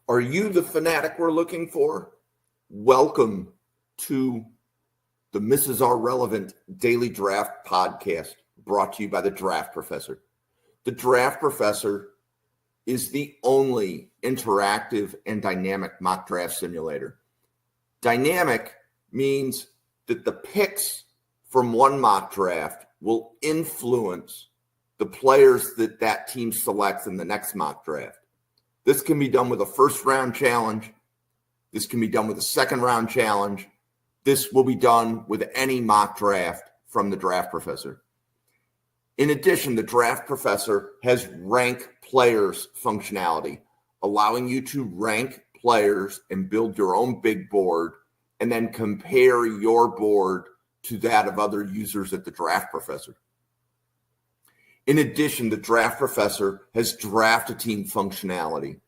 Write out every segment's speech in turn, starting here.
Are you the fanatic we're looking for? Welcome to the Mrs. R Relevant Daily Draft Podcast, brought to you by the Draft Professor. The Draft Professor is the only interactive and dynamic mock draft simulator. Dynamic means that the picks from one mock draft will influence the players that team selects in the next mock draft. This can be done with a first-round challenge. This can be done with a second-round challenge. This will be done with any mock draft from the Draft Professor. In addition, the Draft Professor has rank players functionality, allowing you to rank players and build your own big board and then compare your board to that of other users at the Draft Professor. In addition, the Draft Professor has draft a team functionality.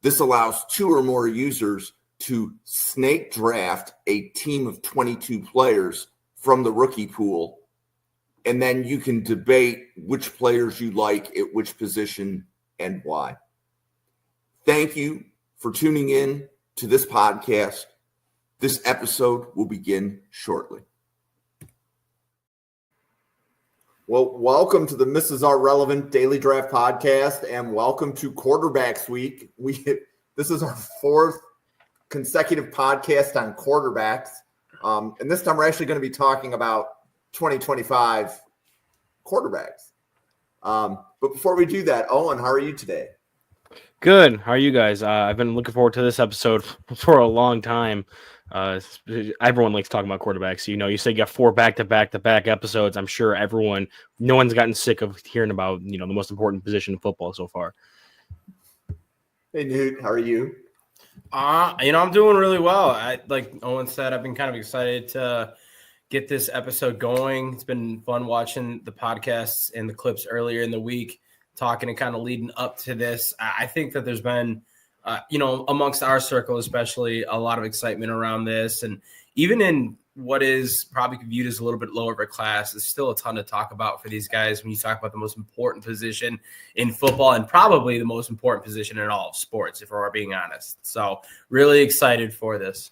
This allows 2 or more users to snake draft a team of 22 players from the rookie pool, and then you can debate which players you like at which position and why. Thank you for tuning in to this podcast. This episode will begin shortly. Well, welcome to the Mrs. R Relevant Daily Draft Podcast, and welcome to Quarterbacks Week. This is our 4th consecutive podcast on quarterbacks, and this time we're actually going to be talking about 2025 quarterbacks. But before we do that, Owen, how are you today? Good. How are you guys? I've been looking forward to this episode for a long time. Everyone likes talking about quarterbacks. You say you got 4 back-to-back episodes. I'm sure no one's gotten sick of hearing about, the most important position in football so far. Hey, Newt, how are you? I'm doing really well. Like Owen said, I've been kind of excited to get this episode going. It's been fun watching the podcasts and the clips earlier in the week, talking and kind of leading up to this. I think that there's been amongst our circle, especially, a lot of excitement around this. And even in what is probably viewed as a little bit lower of a class, there's still a ton to talk about for these guys when you talk about the most important position in football and probably the most important position in all of sports, if we're being honest. So really excited for this.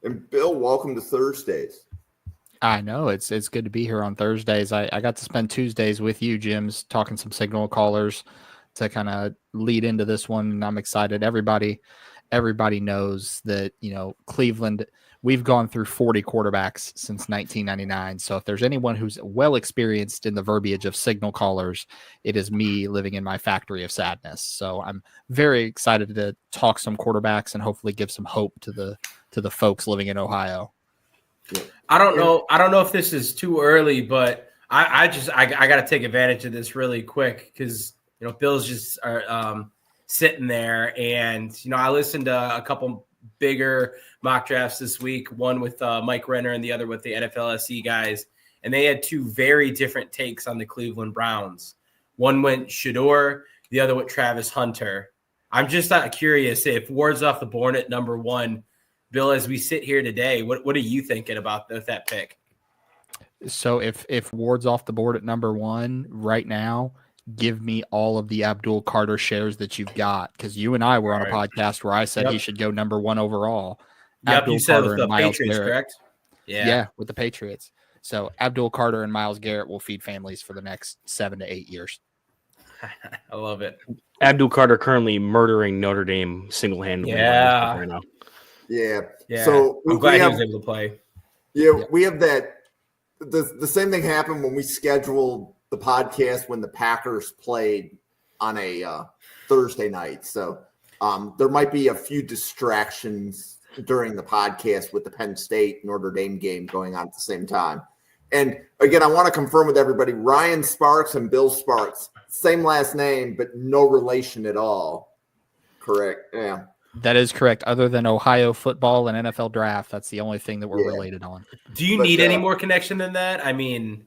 And Bill, welcome to Thursdays. I know it's good to be here on Thursdays. I got to spend Tuesdays with you, Jim's, talking some signal callers to kind of lead into this one, and I'm excited. Everybody knows that, Cleveland, we've gone through 40 quarterbacks since 1999. So if there's anyone who's well experienced in the verbiage of signal callers, it is me living in my factory of sadness. So I'm very excited to talk some quarterbacks and hopefully give some hope to the folks living in Ohio. I don't know if this is too early, but I got to take advantage of this really quick because Bills just are sitting there, and I listened to a couple bigger mock drafts this week, one with Mike Renner and the other with the NFL SE guys, and they had 2 very different takes on the Cleveland Browns. One went Shedeur, the other went Travis Hunter. I'm just curious if Ward's off the board at number 1. Bill, as we sit here today, what are you thinking about that pick? So if Ward's off the board at number 1 right now, give me all of the Abdul Carter shares that you've got, because you and I were on a podcast where I said he should go number 1 overall. Yep, Abdul you said Carter with the and Myles Patriots, Garrett. correct? Yeah, with the Patriots. So Abdul Carter and Myles Garrett will feed families for the next 7 to 8 years. I love it. Abdul Carter currently murdering Notre Dame single-handedly. Yeah. Right now. Yeah. Yeah. So I'm glad he was able to play. Yeah, we have that. The same thing happened when we scheduled the podcast when the Packers played on a Thursday night. So there might be a few distractions during the podcast with the Penn State Notre Dame game going on at the same time. And again, I want to confirm with everybody, Ryan Sparks and Bill Sparks, same last name, but no relation at all. Correct. Yeah. That is correct. Other than Ohio football and NFL draft, that's the only thing that we're related on. Do you need any more connection than that? I mean,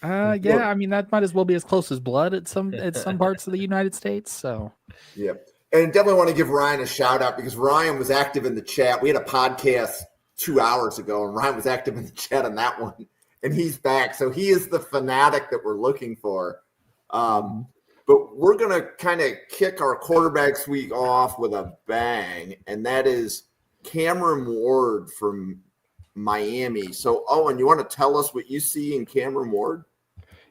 that might as well be as close as blood at some parts of the United States. So, yeah, and definitely want to give Ryan a shout out because Ryan was active in the chat. We had a podcast 2 hours ago, and Ryan was active in the chat on that one, and he's back. So he is the fanatic that we're looking for. But we're going to kind of kick our quarterbacks week off with a bang, and that is Cameron Ward from Miami. So, Owen, you want to tell us what you see in Cameron Ward?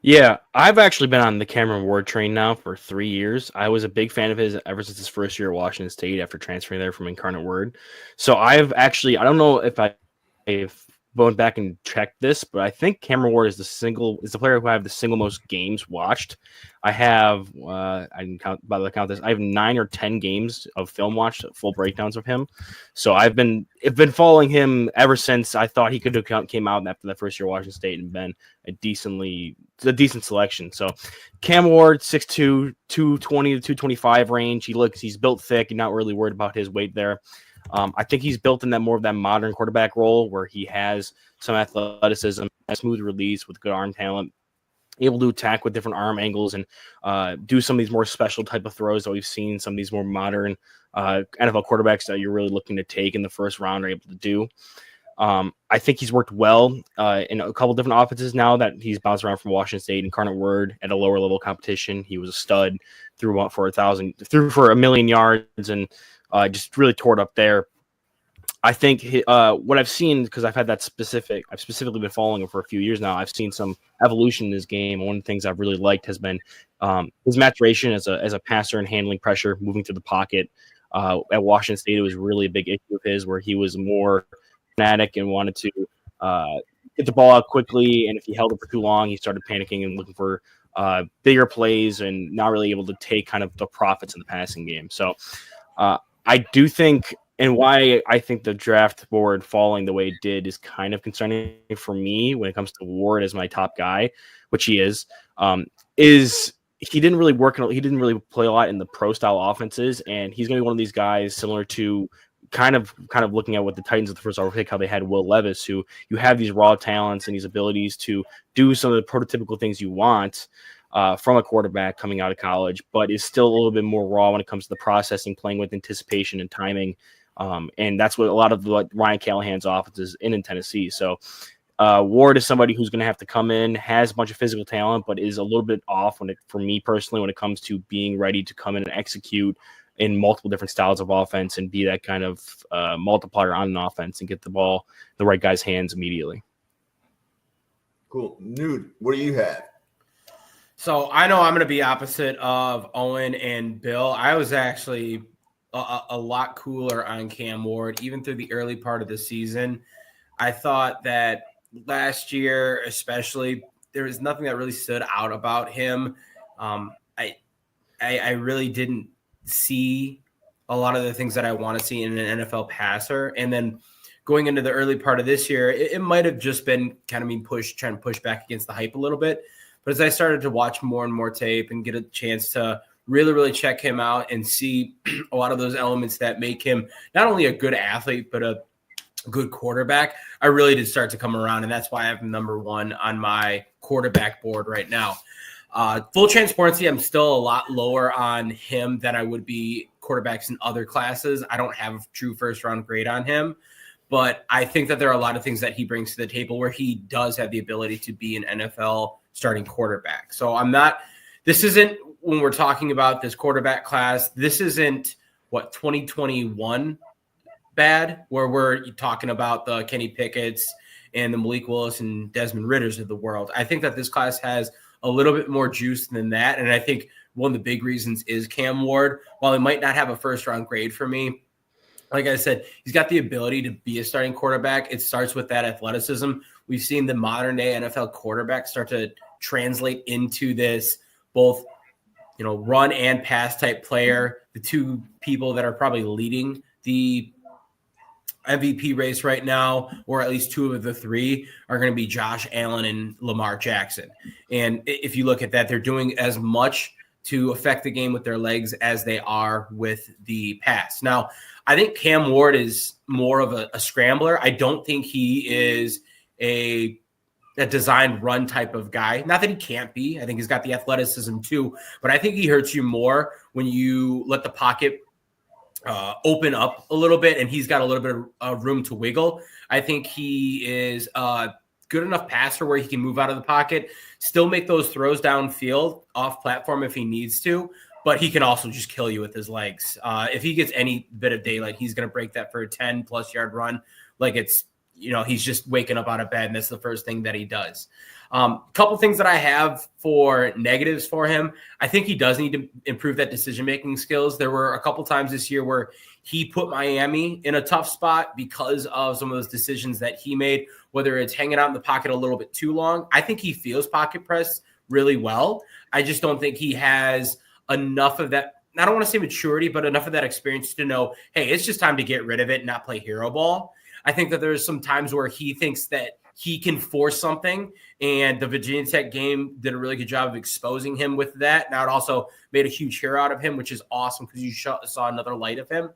Yeah, I've actually been on the Cameron Ward train now for 3 years. I was a big fan of his ever since his first year at Washington State after transferring there from Incarnate Word. So I don't know if I've gone back and checked this, but I think Cameron Ward is the player who I have the single most games watched. I have I didn't count by the count this. I have 9 or 10 games of film watched, full breakdowns of him. So I've been following him ever since I thought he could have came out after that first year at Washington State and been a decent selection. So Cam Ward, 6'2", 220 to 225 range. He's built thick and not really worried about his weight there. I think he's built in more of that modern quarterback role where he has some athleticism, a smooth release with good arm talent, able to attack with different arm angles and do some of these more special type of throws that we've seen some of these more modern NFL quarterbacks that you're really looking to take in the first round are able to do. I think he's worked well in a couple different offenses now that he's bounced around from Washington State. Incarnate Word at a lower level competition. He was a stud, threw for 1,000,000 yards and just really tore it up there. I think what I've seen, because I've specifically been following him for a few years now. I've seen some evolution in his game. One of the things I've really liked has been his maturation as a passer and handling pressure, moving to the pocket. At Washington State, it was really a big issue of his where he was more fanatic and wanted to get the ball out quickly. And if he held it for too long, he started panicking and looking for bigger plays and not really able to take kind of the profits in the passing game. So I do think, and why I think the draft board falling the way it did is kind of concerning for me when it comes to Ward as my top guy, which he is he didn't really play a lot in the pro style offenses, and he's going to be one of these guys similar to kind of looking at what the Titans of the first overall pick, how they had Will Levis, who you have these raw talents and these abilities to do some of the prototypical things you want from a quarterback coming out of college, but is still a little bit more raw when it comes to the processing, playing with anticipation and timing. And that's what a lot of Ryan Callahan's offense is in Tennessee. So Ward is somebody who's going to have to come in, has a bunch of physical talent, but is a little bit off for me personally, when it comes to being ready to come in and execute in multiple different styles of offense and be that kind of multiplier on an offense and get the ball in the right guy's hands immediately. Cool. Nude, what do you have? So I know I'm going to be opposite of Owen and Bill. I was actually a lot cooler on Cam Ward, even through the early part of the season. I thought that last year, especially, there was nothing that really stood out about him. I really didn't see a lot of the things that I want to see in an NFL passer. And then going into the early part of this year, it might have just been kind of trying to push back against the hype a little bit. But as I started to watch more and more tape and get a chance to really, really check him out and see a lot of those elements that make him not only a good athlete, but a good quarterback, I really did start to come around. And that's why I have him number 1 on my quarterback board right now. Full transparency, I'm still a lot lower on him than I would be quarterbacks in other classes. I don't have a true first-round grade on him, but I think that there are a lot of things that he brings to the table where he does have the ability to be an NFL starting quarterback. So this isn't, when we're talking about this quarterback class, this isn't 2021 bad, where we're talking about the Kenny Pickett's and the Malik Willis and Desmond Ritters of the world. I think that this class has a little bit more juice than that. And I think one of the big reasons is Cam Ward. While he might not have a first-round grade for me, like I said, he's got the ability to be a starting quarterback. It starts with that athleticism. We've seen the modern-day NFL quarterback start to translate into this both, run and pass type player. The two people that are probably leading the MVP race right now, or at least 2 of the 3, are going to be Josh Allen and Lamar Jackson. And if you look at that, they're doing as much to affect the game with their legs as they are with the pass. Now, I think Cam Ward is more of a scrambler. I don't think he is a designed run type of guy. Not that he can't be. I think he's got the athleticism too, but I think he hurts you more when you let the pocket open up a little bit and he's got a little bit of room to wiggle. I think he is good enough passer where he can move out of the pocket, still make those throws downfield off platform if he needs to, but he can also just kill you with his legs. If he gets any bit of daylight, he's going to break that for a 10-plus yard run. Like it's, he's just waking up out of bed, and that's the first thing that he does. Couple things that I have for negatives for him. I think he does need to improve that decision-making skills. There were a couple times this year where he put Miami in a tough spot because of some of those decisions that he made, whether it's hanging out in the pocket a little bit too long. I think he feels pocket press really well. I just don't think he has enough of that. I don't want to say maturity, but enough of that experience to know, hey, it's just time to get rid of it and not play hero ball. I think that there's some times where he thinks that he can force something, and the Virginia Tech game did a really good job of exposing him with that. Now it also made a huge hero out of him, which is awesome because you saw another light of him.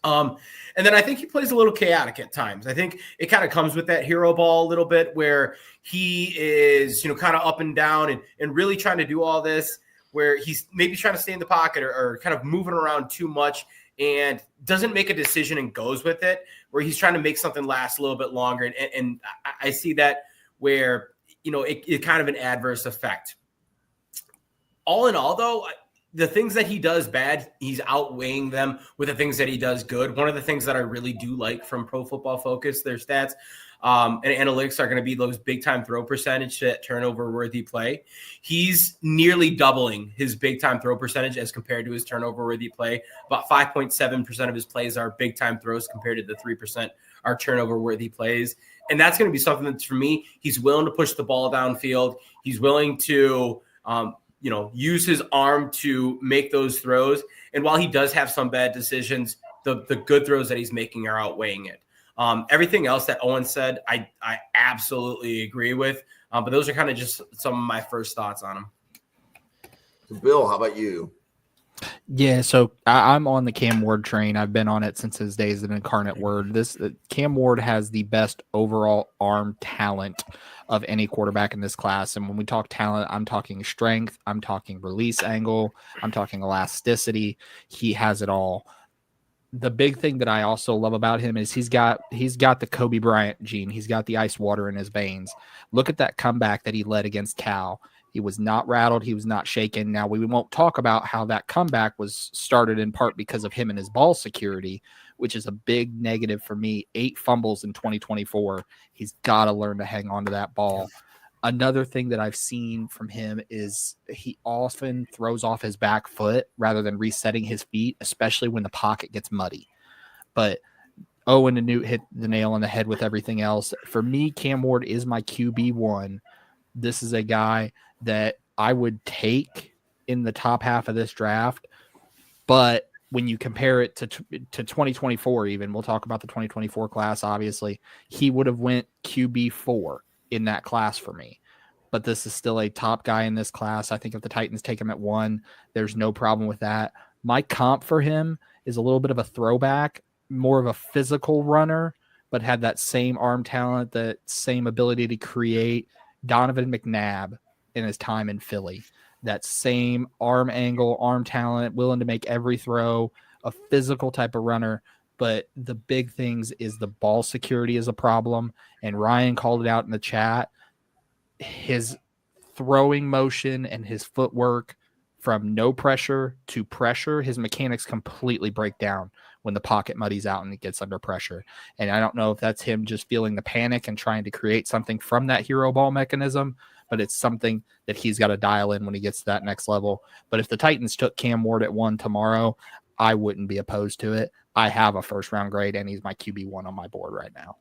And then I think he plays a little chaotic at times. I think it kind of comes with that hero ball a little bit where he is, kind of up and down and really trying to do all this where he's maybe trying to stay in the pocket or kind of moving around too much and doesn't make a decision and goes with it, where he's trying to make something last a little bit longer. And I see that where, it kind of an adverse effect. All in all, though, the things that he does bad, he's outweighing them with the things that he does good. One of the things that I really do like from Pro Football Focus, their stats and analytics are going to be those big-time throw percentage to turnover-worthy play. He's nearly doubling his big-time throw percentage as compared to his turnover-worthy play. About 5.7% of his plays are big-time throws compared to the 3% are turnover-worthy plays. And that's going to be something that's, for me, he's willing to push the ball downfield. He's willing to use his arm to make those throws. And while he does have some bad decisions, the good throws that he's making are outweighing it. Everything else that Owen said, I absolutely agree with. But those are kind of just some of my first thoughts on him. Bill, how about you? Yeah, so I'm on the Cam Ward train. I've been on it since his days at Incarnate Word. Cam Ward has the best overall arm talent of any quarterback in this class. And when we talk talent, I'm talking strength, I'm talking release angle, I'm talking elasticity. He has it all. The big thing that I also love about him is he's got the Kobe Bryant gene. He's got the ice water in his veins. Look at that comeback that he led against Cal. He was not rattled. He was not shaken. Now, we won't talk about how that comeback was started in part because of him and his ball security, which is a big negative for me. 8 fumbles in 2024. He's got to learn to hang on to that ball. Another thing that I've seen from him is he often throws off his back foot rather than resetting his feet, especially when the pocket gets muddy. But Owen and Newt hit the nail on the head with everything else. For me, Cam Ward is my QB1. This is a guy that I would take in the top half of this draft. But when you compare it to 2024, even, we'll talk about the 2024 class, obviously, he would have went QB4 in that class for me. But this is still a top guy in this class. I think if the Titans take him at 1, there's no problem with that. My comp for him is a little bit of a throwback, more of a physical runner, but had that same arm talent, that same ability to create. Donovan McNabb in his time in Philly, that same arm angle, arm talent, willing to make every throw, a physical type of runner. But the big things is the ball security is a problem. And Ryan called it out in the chat. His throwing motion and his footwork from no pressure to pressure, his mechanics completely break down when the pocket muddies out and it gets under pressure. And I don't know if that's him just feeling the panic and trying to create something from that hero ball mechanism, but it's something that he's got to dial in when he gets to that next level. But if the Titans took Cam Ward at 1 tomorrow, I wouldn't be opposed to it. I have a first round grade and he's my QB1 on my board right now.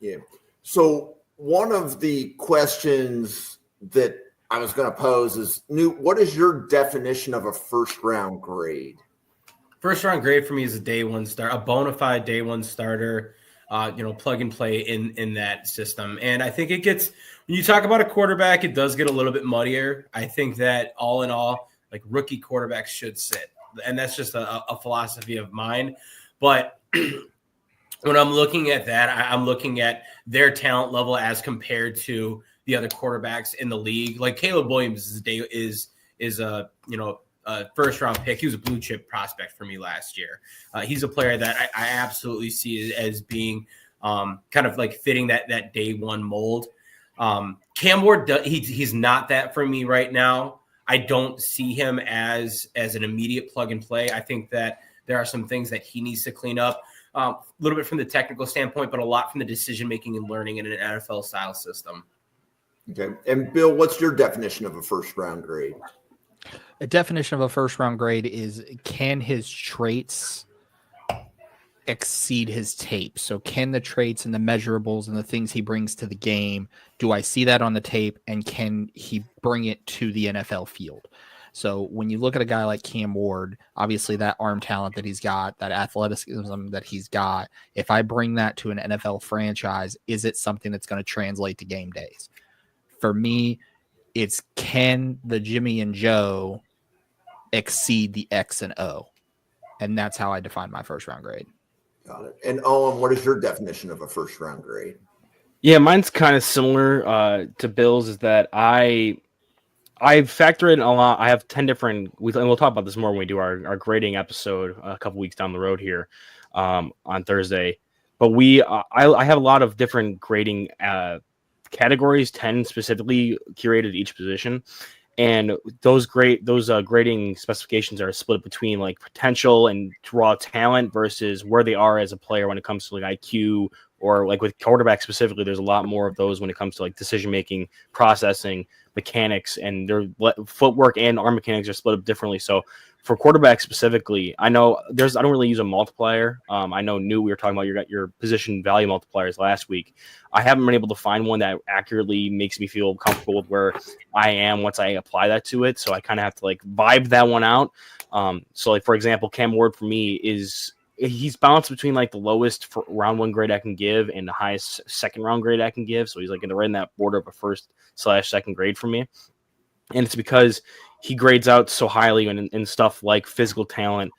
Yeah. So one of the questions that I was going to pose is, Newt, what is your definition of a first round grade? First round grade for me is a day one start, a bona fide day one starter, plug and play in that system. And I think it gets, when you talk about a quarterback, it does get a little bit muddier. I think that all in all, like rookie quarterbacks should sit. And that's just a philosophy of mine. But when I'm looking at that, I'm looking at their talent level as compared to the other quarterbacks in the league. Like Caleb Williams is a first round pick. He was a blue chip prospect for me last year. He's a player that I absolutely see as being kind of like fitting that day one mold. Cam Ward, he's not that for me right now. I don't see him as an immediate plug and play. I think that there are some things that he needs to clean up a little bit from the technical standpoint, but a lot from the decision-making and learning in an NFL-style system. Okay. And, Bill, what's your definition of a first-round grade? A definition of a first-round grade is, can his traits exceed his tape? So can the traits and the measurables and the things he brings to the game, do I see that on the tape, and can he bring it to the NFL field? So when you look at a guy like Cam Ward, obviously that arm talent that he's got, that athleticism that he's got, if I bring that to an NFL franchise, is it something that's going to translate to game days? For me, it's, can the Jimmy and Joe exceed the X and O? And that's how I define my first round grade. Got it. And Owen, what is your definition of a first round grade? Yeah, mine's kind of similar to Bill's, is that I factor in a lot. I have 10 different, and we'll talk about this more when we do our grading episode a couple weeks down the road here on Thursday. But I have a lot of different grading categories, 10 specifically curated at each position. And those grading specifications are split between like potential and raw talent versus where they are as a player when it comes to like IQ, or like with quarterback specifically, there's a lot more of those when it comes to like decision-making, processing, mechanics, and their footwork and arm mechanics are split up differently. So for quarterback specifically, I don't really use a multiplier. I know we were talking about your position value multipliers last week. I haven't been able to find one that accurately makes me feel comfortable with where I am once I apply that to it. So I kind of have to like vibe that one out. So like, for example, Cam Ward for me he's balanced between like the lowest round one grade I can give and the highest second round grade I can give. So he's like right in that border of a first/second grade for me. And it's because he grades out so highly in stuff like physical talent,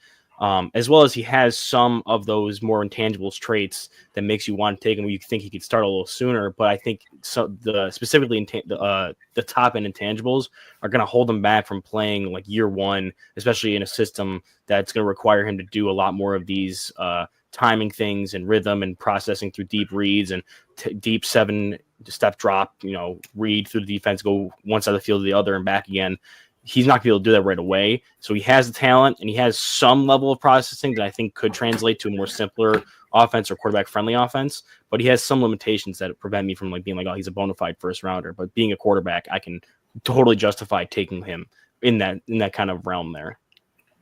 as well as he has some of those more intangibles traits that makes you want to take him. You think he could start a little sooner, but I think specifically the top end intangibles are going to hold him back from playing like year one, especially in a system that's going to require him to do a lot more of these timing things and rhythm and processing through deep reads and deep 7-step drop, read through the defense, go one side of the field to the other and back again. He's not going to be able to do that right away. So he has the talent and he has some level of processing that I think could translate to a more simpler offense or quarterback friendly offense, but he has some limitations that prevent me from like being like, oh, he's a bona fide first rounder. But being a quarterback, I can totally justify taking him in that kind of realm there.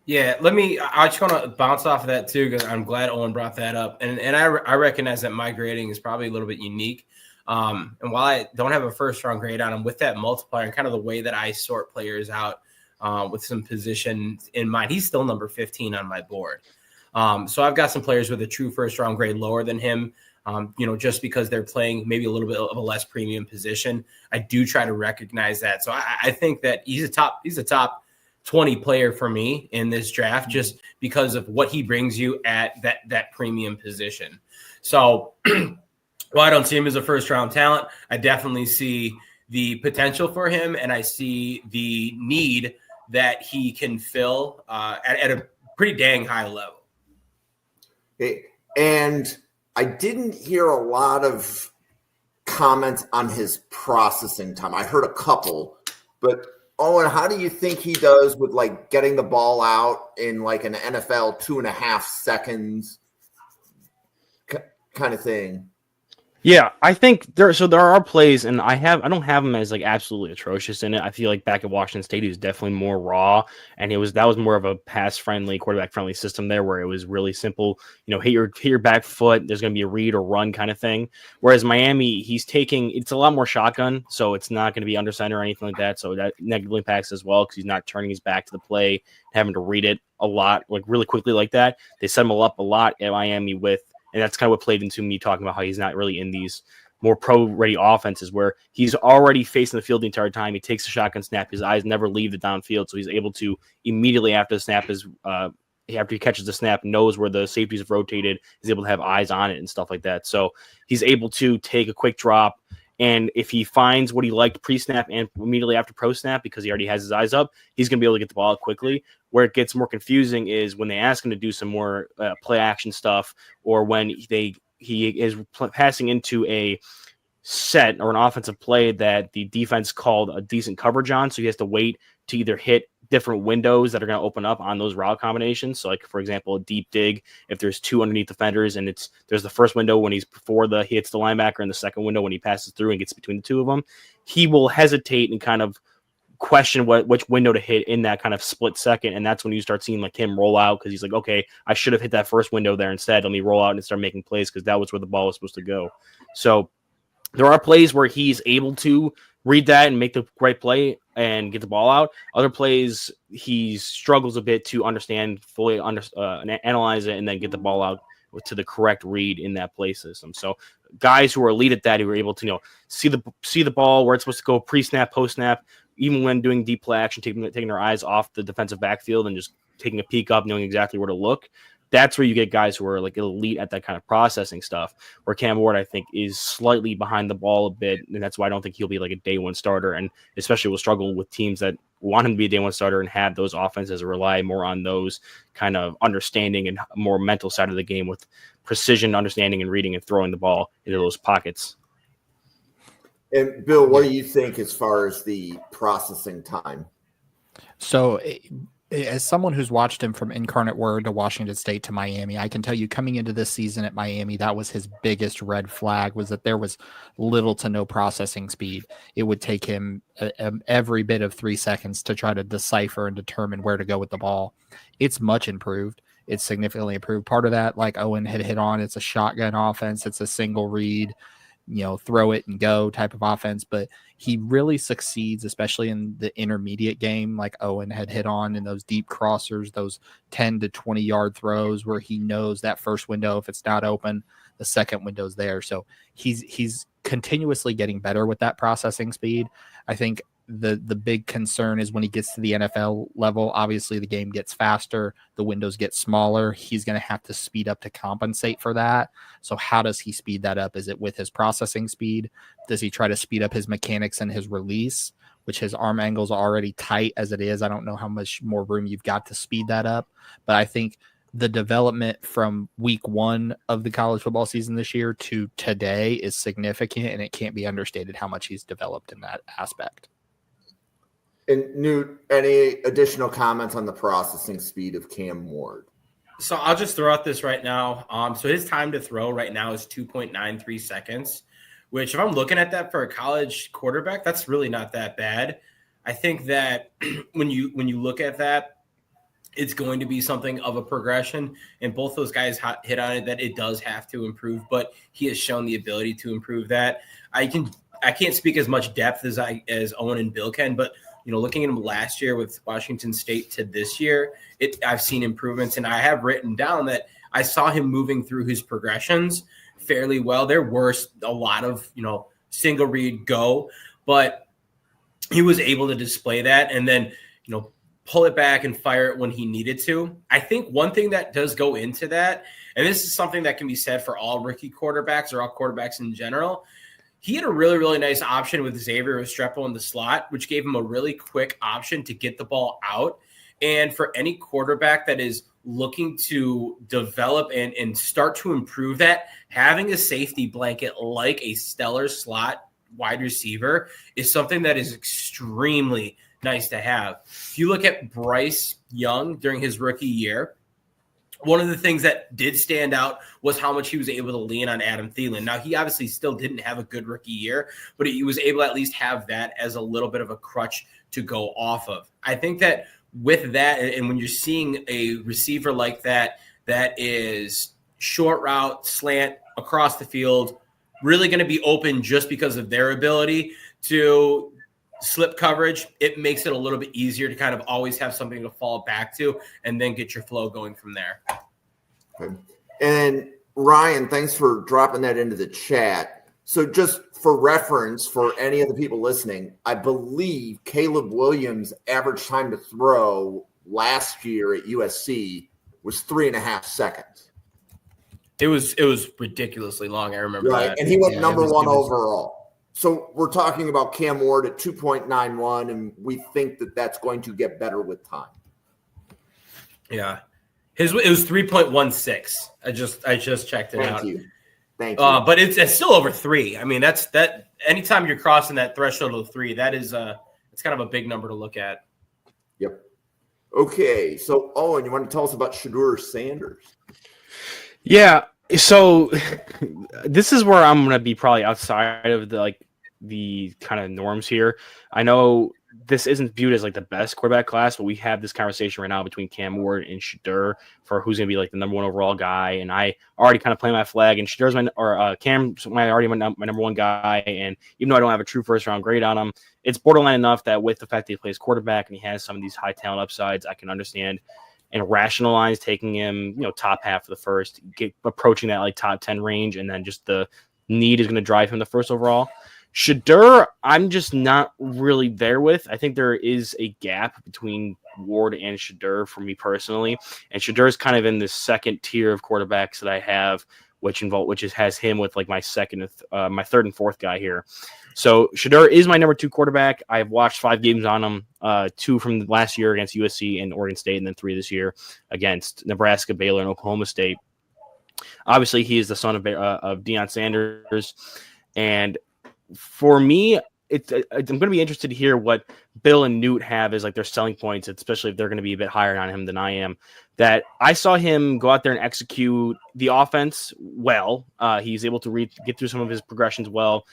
Yeah, I just want to bounce off of that too, because I'm glad Owen brought that up. And I recognize that my grading is probably a little bit unique. And while I don't have a first round grade on him, with that multiplier and kind of the way that I sort players out with some positions in mind, he's still number 15 on my board. So I've got some players with a true first round grade lower than him, just because they're playing maybe a little bit of a less premium position. I do try to recognize that. So I think that he's a top 20 player for me in this draft, just because of what he brings you at that premium position. So well, I don't see him as a first-round talent. I definitely see the potential for him, and I see the need that he can fill at a pretty dang high level. Okay. And I didn't hear a lot of comments on his processing time. I heard a couple, but Owen, how do you think he does with like getting the ball out in like an NFL 2.5 seconds kind of thing? Yeah, I think there are plays, and I don't have him as like absolutely atrocious in it. I feel like back at Washington State, he was definitely more raw, and that was more of a pass friendly, quarterback friendly system there, where it was really simple. Hit your back foot. There's going to be a read or run kind of thing. Whereas Miami, it's a lot more shotgun, so it's not going to be under center or anything like that. So that negatively impacts as well, because he's not turning his back to the play, having to read it a lot, like really quickly like that. They set him up a lot at Miami and that's kind of what played into me talking about how he's not really in these more pro-ready offenses where he's already facing the field the entire time. He takes a shotgun snap. His eyes never leave the downfield, so he's able to immediately after the snap after he catches the snap, knows where the safeties have rotated, is able to have eyes on it and stuff like that. So he's able to take a quick drop, and if he finds what he liked pre-snap and immediately after pro-snap, because he already has his eyes up, he's going to be able to get the ball out quickly. Where it gets more confusing is when they ask him to do some more play action stuff, or when he is passing into a set or an offensive play that the defense called a decent coverage on. So he has to wait to either hit different windows that are going to open up on those route combinations. So like, for example, a deep dig, if there's two underneath defenders and there's the first window when he hits the linebacker and the second window when he passes through and gets between the two of them, he will hesitate and kind of question which window to hit in that kind of split second. And that's when you start seeing like him roll out, because he's like, okay, I should have hit that first window there instead. Let me roll out and start making plays, because that was where the ball was supposed to go. So there are plays where he's able to read that and make the right play and get the ball out. Other plays, he struggles a bit to fully analyze it and then get the ball out to the correct read in that play system. So guys who are elite at that, who are able to, see the ball where it's supposed to go pre-snap, post-snap, even when doing deep play action, taking their eyes off the defensive backfield and just taking a peek up, knowing exactly where to look. That's where you get guys who are like elite at that kind of processing stuff, where Cam Ward, I think, is slightly behind the ball a bit. And that's why I don't think he'll be like a day one starter. And especially will struggle with teams that want him to be a day one starter and have those offenses rely more on those kind of understanding and more mental side of the game with precision, understanding and reading and throwing the ball into those pockets. And Bill, what do you think as far as the processing time? So as someone who's watched him from Incarnate Word to Washington State to Miami, I can tell you coming into this season at Miami, that was his biggest red flag, was that there was little to no processing speed. It would take him every bit of 3 seconds to try to decipher and determine where to go with the ball. It's much improved. It's significantly improved. Part of that, like Owen had hit on, it's a shotgun offense. It's a single read, throw it and go type of offense, but he really succeeds, especially in the intermediate game, like Owen had hit on, in those deep crossers, those 10 to 20 yard throws where he knows that first window, if it's not open, the second window's there. So he's continuously getting better with that processing speed. I think the big concern is when he gets to the NFL level, obviously the game gets faster, the windows get smaller. He's going to have to speed up to compensate for that. So how does he speed that up? Is it with his processing speed? Does he try to speed up his mechanics and his release, which his arm angle's already tight as it is? I don't know how much more room you've got to speed that up, but I think the development from week 1 of the college football season this year to today is significant, and it can't be understated how much he's developed in that aspect. And Newt, any additional comments on the processing speed of Cam Ward? So I'll just throw out this right now. So his time to throw right now is 2.93 seconds, which if I'm looking at that for a college quarterback, that's really not that bad. I think that when you look at that, it's going to be something of a progression, and both those guys hit on it that it does have to improve, but he has shown the ability to improve that. I can't speak as much depth as Owen and Bill can, but looking at him last year with Washington State to this year, I've seen improvements, and I have written down that I saw him moving through his progressions fairly well. There were a lot of, single read go, but he was able to display that and then, pull it back and fire it when he needed to. I think one thing that does go into that, and this is something that can be said for all rookie quarterbacks or all quarterbacks in general, he had a really, really nice option with Xavier Restrepo in the slot, which gave him a really quick option to get the ball out. And for any quarterback that is looking to develop and start to improve that, having a safety blanket like a stellar slot wide receiver is something that is extremely nice to have. If you look at Bryce Young during his rookie year, one of the things that did stand out was how much he was able to lean on Adam Thielen. Now, he obviously still didn't have a good rookie year, but he was able to at least have that as a little bit of a crutch to go off of. I think that with that, and when you're seeing a receiver like that, that is short route, slant, across the field, really going to be open just because of their ability to slip coverage, it makes it a little bit easier to kind of always have something to fall back to and then get your flow going from there. Okay. And Ryan, thanks for dropping that into the chat. So just for reference for any of the people listening, I believe Caleb Williams' average time to throw last year at USC was 3.5 seconds. It was ridiculously long. I remember that. And he went number 1 overall. So we're talking about Cam Ward at 2.91, and we think that that's going to get better with time. Yeah. It was 3.16. I just checked it out. Thank you. But it's still over 3. I mean, that anytime you're crossing that threshold of 3, that is it's kind of a big number to look at. Yep. Okay, so Owen, you want to tell us about Shedeur Sanders? Yeah, so this is where I'm going to be probably outside of the kind of norms here. I know this isn't viewed as like the best quarterback class, but we have this conversation right now between Cam Ward and Shedeur for who's going to be like the number 1 overall guy. And I already kind of play my flag, and Shadeur's Cam's already my number 1 guy. And even though I don't have a true first round grade on him, it's borderline enough that with the fact that he plays quarterback and he has some of these high talent upsides, I can understand and rationalize taking him, top half of the first, approaching that like top 10 range, and then just the need is going to drive him the first overall. Shedeur, I'm just not really there with. I think there is a gap between Ward and Shedeur for me personally, and Shedeur is kind of in the second tier of quarterbacks that I have, which has him with like my my third and fourth guy here. So Shedeur is my number 2 quarterback. I've watched 5 games on him, 2 from last year against USC and Oregon State, and then 3 this year against Nebraska, Baylor, and Oklahoma State. Obviously, he is the son of Deion Sanders, and for me, I'm going to be interested to hear what Bill and Newt have as like their selling points, especially if they're going to be a bit higher on him than I am. That I saw him go out there and execute the offense well. He's able to get through some of his progressions well.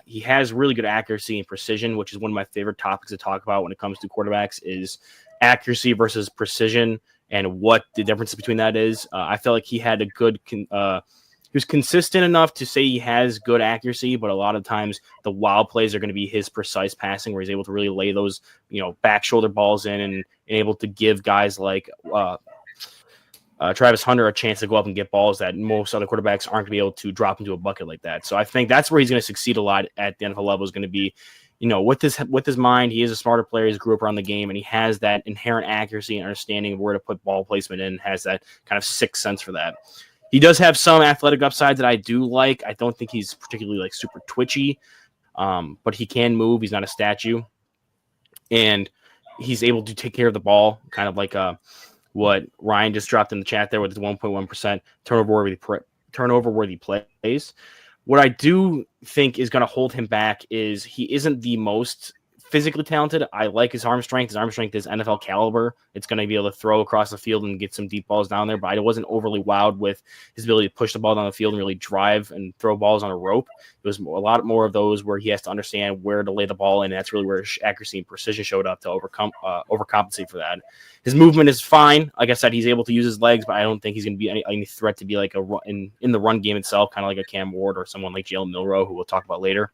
He has really good accuracy and precision, which is one of my favorite topics to talk about when it comes to quarterbacks is accuracy versus precision and what the difference between that is. I felt like he had a good he was consistent enough to say he has good accuracy, but a lot of times the wild plays are going to be his precise passing, where he's able to really lay those, back shoulder balls in and able to give guys like Travis Hunter a chance to go up and get balls that most other quarterbacks aren't going to be able to drop into a bucket like that. So I think that's where he's going to succeed a lot at the NFL level is going to be, with his mind. He is a smarter player. He grew up around the game, and he has that inherent accuracy and understanding of where to put ball placement in, has that kind of sixth sense for that. He does have some athletic upside that I do like. I don't think he's particularly like super twitchy, but he can move. He's not a statue, and he's able to take care of the ball, kind of like what Ryan just dropped in the chat there with his 1.1% turnover worthy plays. What I do think is going to hold him back is he isn't the most physically talented. I like his arm strength. His arm strength is NFL caliber. It's going to be able to throw across the field and get some deep balls down there, but I wasn't overly wowed with his ability to push the ball down the field and really drive and throw balls on a rope. It was a lot more of those where he has to understand where to lay the ball in. And that's really where his accuracy and precision showed up to overcompensate for that. His movement is fine. Like I said, he's able to use his legs, but I don't think he's going to be any threat to be like in the run game itself, kind of like a Cam Ward or someone like Jalen Milroe, who we'll talk about later.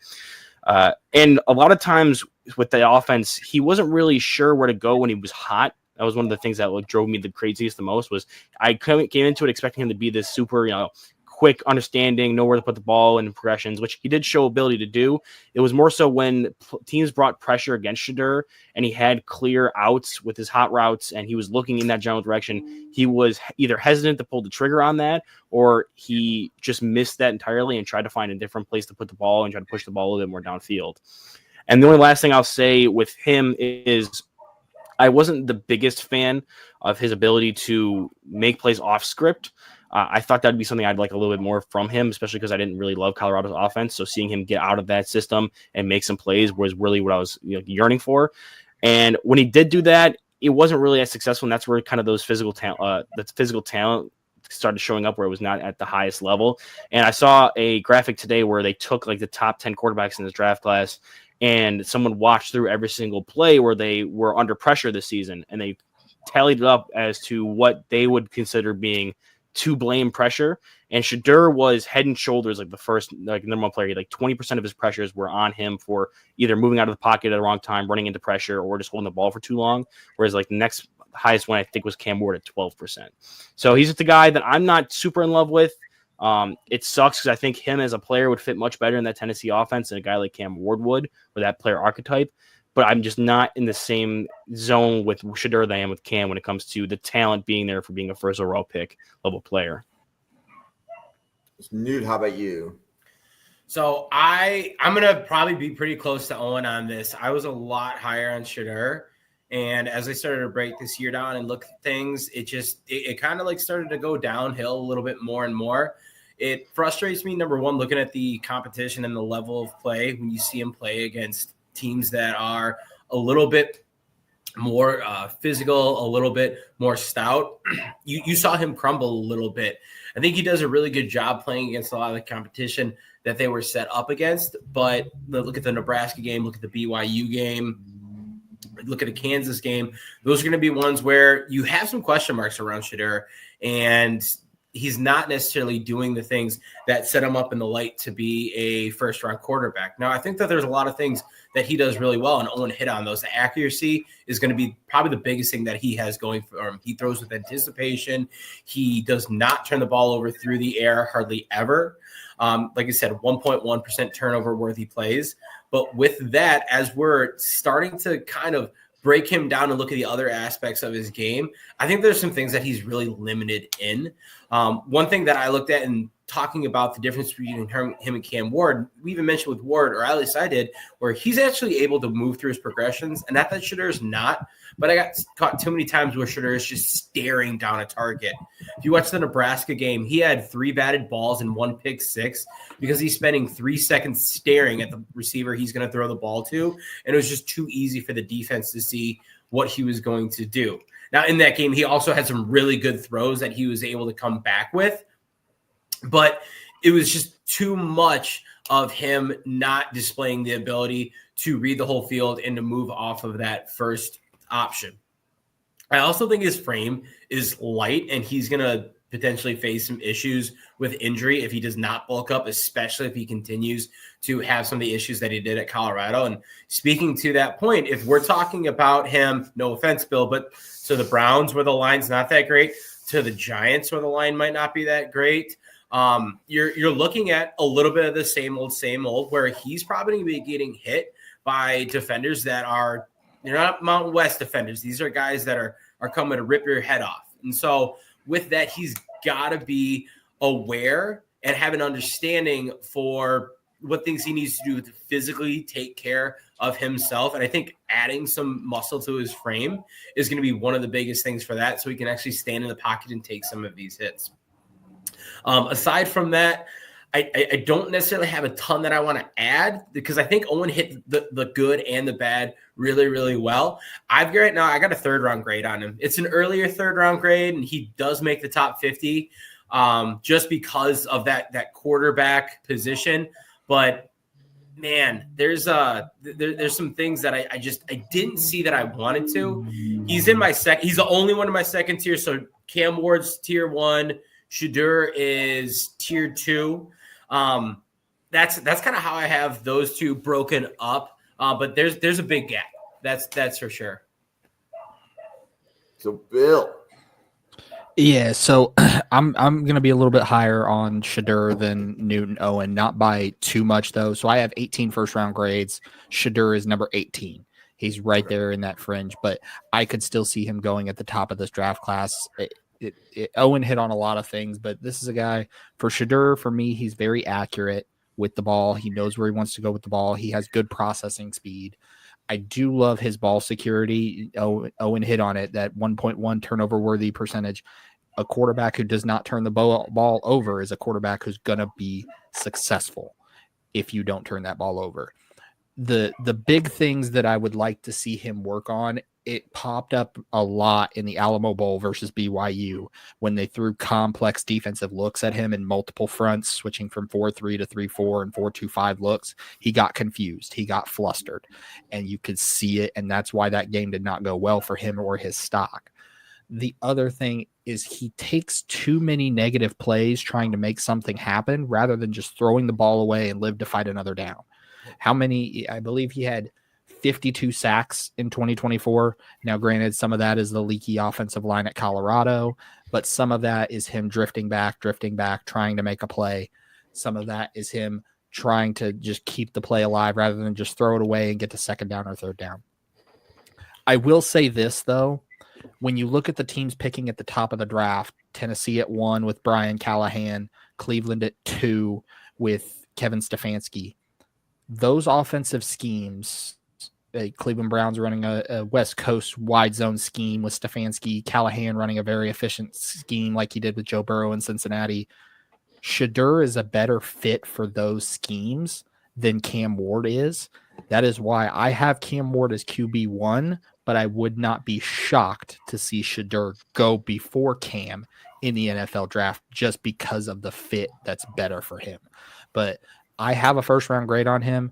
And a lot of times with the offense, he wasn't really sure where to go when he was hot. That was one of the things that drove me the craziest the most was I came into it expecting him to be this super, quick understanding, know where to put the ball in progressions, which he did show ability to do. It was more so when teams brought pressure against Shedeur and he had clear outs with his hot routes and he was looking in that general direction. He was either hesitant to pull the trigger on that or he just missed that entirely and tried to find a different place to put the ball and try to push the ball a little bit more downfield. And the only last thing I'll say with him is I wasn't the biggest fan of his ability to make plays off script. I thought that'd be something I'd like a little bit more from him, especially because I didn't really love Colorado's offense. So seeing him get out of that system and make some plays was really what I was yearning for. And when he did do that, it wasn't really as successful. And that's where kind of those physical talent started showing up where it was not at the highest level. And I saw a graphic today where they took like the top 10 quarterbacks in this draft class and someone watched through every single play where they were under pressure this season. And they tallied it up as to what they would consider being to blame pressure, and Shedeur was head and shoulders like the first number one player. Like 20% of his pressures were on him for either moving out of the pocket at the wrong time, running into pressure, or just holding the ball for too long. Whereas like the next highest one I think was Cam Ward at 12%. So he's just a guy that I'm not super in love with. It sucks because I think him as a player would fit much better in that Tennessee offense than a guy like Cam Ward would, or that player archetype. But I'm just not in the same zone with Shedeur that I am with Cam when it comes to the talent being there for being a first overall pick level player. Newt, how about you? So I'm going to probably be pretty close to Owen on this. I was a lot higher on Shedeur. And as I started to break this year down and look at things, it kind of like started to go downhill a little bit more and more. it frustrates me, number one, looking at the competition and the level of play when you see him play against teams that are a little bit more physical, a little bit more stout. You saw him crumble a little bit. I think he does a really good job playing against a lot of the competition that they were set up against. But look at the Nebraska game, look at the BYU game, look at the Kansas game. Those are going to be ones where you have some question marks around Shedeur, and he's not necessarily doing the things that set him up in the light to be a first-round quarterback. Now, I think that there's a lot of things that he does really well, and Owen hit on those. The accuracy is going to be probably the biggest thing that he has going for him. He throws with anticipation. He does not turn the ball over through the air hardly ever. Like I said, 1.1% turnover-worthy plays. But with that, as we're starting to kind of break him down and look at the other aspects of his game, I think there's some things that he's really limited in. One thing that I looked at in talking about the difference between him and Cam Ward, we even mentioned with Ward, or at least I did, where he's actually able to move through his progressions, and not that Shedeur is not, but I got caught too many times where Shedeur is just staring down a target. If you watch the Nebraska game, he had 3 batted balls and 1 pick six because he's spending 3 seconds staring at the receiver he's going to throw the ball to, and it was just too easy for the defense to see what he was going to do. Now, in that game, he also had some really good throws that he was able to come back with, but it was just too much of him not displaying the ability to read the whole field and to move off of that first option. I also think his frame is light, and he's going to potentially face some issues with injury if he does not bulk up, especially if he continues to have some of the issues that he did at Colorado. And speaking to that point, if we're talking about him, no offense, Bill, but to the Browns where the line's not that great, to the Giants where the line might not be that great, you're looking at a little bit of the same old, where he's probably going to be getting hit by defenders that are, they're not Mountain West defenders. These are guys that are coming to rip your head off. And so with that, he's got to be aware and have an understanding for what things he needs to do to physically take care of himself. And I think adding some muscle to his frame is going to be one of the biggest things for that, so he can actually stand in the pocket and take some of these hits. Aside from that, I don't necessarily have a ton that I want to add, because I think Owen hit the good and the bad really, really well. I got a 3rd-round grade on him. It's an earlier 3rd-round grade, and he does make the top 50 just because of that quarterback position. But man, there's some things that I didn't see that I wanted to. He's in my second. He's the only one in my second tier. So Cam Ward's tier 1. Shedeur is tier 2. That's kind of how I have those two broken up. But there's a big gap. That's for sure. So Bill. Yeah, so I'm going to be a little bit higher on Shedeur than Newton Owen, not by too much though. So I have 18 first-round grades. Shedeur is number 18. He's right there in that fringe, but I could still see him going at the top of this draft class. Owen hit on a lot of things, but this is a guy for Shedeur. For me, he's very accurate with the ball. He knows where he wants to go with the ball. He has good processing speed. I do love his ball security. Owen hit on it, that 1.1 turnover worthy percentage. A quarterback who does not turn the ball over is a quarterback who's going to be successful if you don't turn that ball over. The big things that I would like to see him work on, it popped up a lot in the Alamo Bowl versus BYU when they threw complex defensive looks at him in multiple fronts, switching from 4-3 to 3-4 and 4-2-5 looks. He got confused. He got flustered, and you could see it, and that's why that game did not go well for him or his stock. The other thing is he takes too many negative plays trying to make something happen rather than just throwing the ball away and live to fight another down. How many? I believe he had 52 sacks in 2024. Now, granted, some of that is the leaky offensive line at Colorado, but some of that is him drifting back, trying to make a play. Some of that is him trying to just keep the play alive rather than just throw it away and get to 2nd down or 3rd down. I will say this, though. When you look at the teams picking at the top of the draft, Tennessee at 1 with Brian Callahan, Cleveland at 2 with Kevin Stefanski, those offensive schemes, Cleveland Browns running a West Coast wide zone scheme with Stefanski, Callahan running a very efficient scheme like he did with Joe Burrow in Cincinnati. Shedeur is a better fit for those schemes than Cam Ward is. That is why I have Cam Ward as QB1, but I would not be shocked to see Shedeur go before Cam in the NFL draft just because of the fit that's better for him. But I have a first-round grade on him.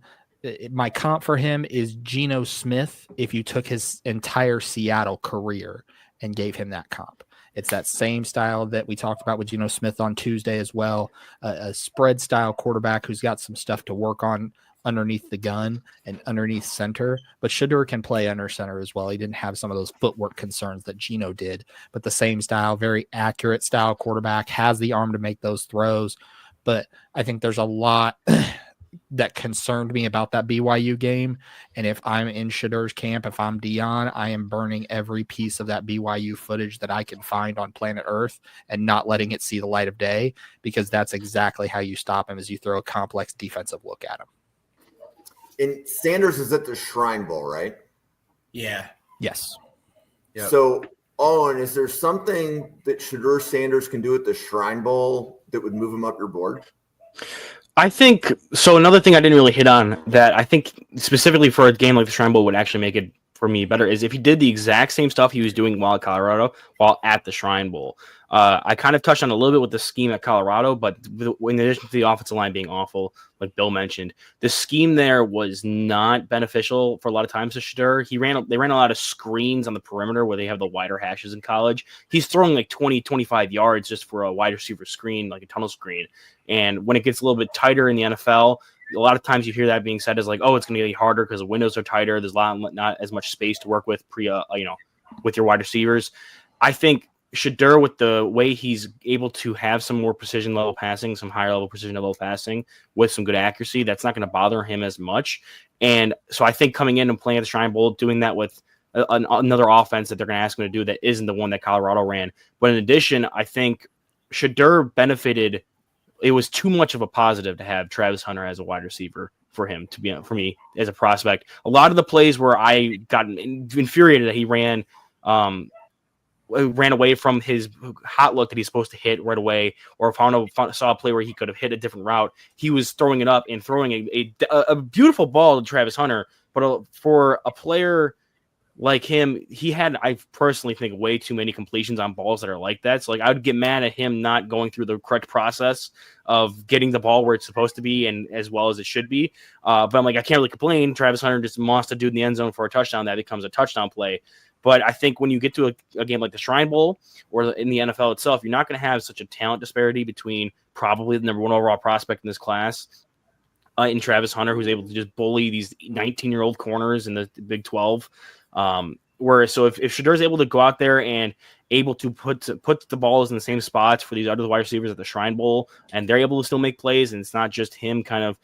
My comp for him is Geno Smith if you took his entire Seattle career and gave him that comp. It's that same style that we talked about with Geno Smith on Tuesday as well, a spread style quarterback who's got some stuff to work on underneath the gun and underneath center, but Shedeur can play under center as well. He didn't have some of those footwork concerns that Geno did, but the same style, very accurate style quarterback, has the arm to make those throws. But I think there's a lot that concerned me about that BYU game. And if I'm in Shedeur's camp, if I'm Dion, I am burning every piece of that BYU footage that I can find on planet Earth and not letting it see the light of day, because that's exactly how you stop him, is you throw a complex defensive look at him. And Sanders is at the Shrine Bowl, right? Yeah. Yes. Yep. So, Owen, is there something that Shedeur Sanders can do at the Shrine Bowl that would move him up your board? I think so. Another thing I didn't really hit on that I think specifically for a game like the Shrine Bowl would actually make it for me better is if he did the exact same stuff he was doing while at Colorado, while at the Shrine Bowl. I kind of touched on a little bit with the scheme at Colorado, but in addition to the offensive line being awful, like Bill mentioned, the scheme there was not beneficial for a lot of times to Shedeur. They ran a lot of screens on the perimeter where they have the wider hashes in college. He's throwing like 20, 25 yards just for a wide receiver screen, like a tunnel screen. And when it gets a little bit tighter in the NFL, a lot of times you hear that being said as like, oh, it's going to get harder because the windows are tighter. There's not as much space to work with with your wide receivers. I think Shedeur, with the way he's able to have some more precision level passing, some higher level precision level passing with some good accuracy, that's not going to bother him as much. And so I think coming in and playing at the Shrine Bowl, doing that with another offense that they're going to ask him to do that isn't the one that Colorado ran. But in addition, I think Shedeur benefited. It was too much of a positive to have Travis Hunter as a wide receiver for him to be for me as a prospect. A lot of the plays where I got infuriated that he ran away from his hot look that he's supposed to hit right away, or saw a play where he could have hit a different route. He was throwing it up and throwing a beautiful ball to Travis Hunter, but for a player like him, he had, I personally think, way too many completions on balls that are like that. So, like, I would get mad at him not going through the correct process of getting the ball where it's supposed to be and as well as it should be. But I'm like, I can't really complain. Travis Hunter just mossed a dude in the end zone for a touchdown. That becomes a touchdown play. But I think when you get to a game like the Shrine Bowl or in the NFL itself, you're not going to have such a talent disparity between probably the number one overall prospect in this class in Travis Hunter, who's able to just bully these 19-year-old corners in the Big 12. So if Shedeur is able to go out there and able to put the balls in the same spots for these other wide receivers at the Shrine Bowl, and they're able to still make plays, and it's not just him kind of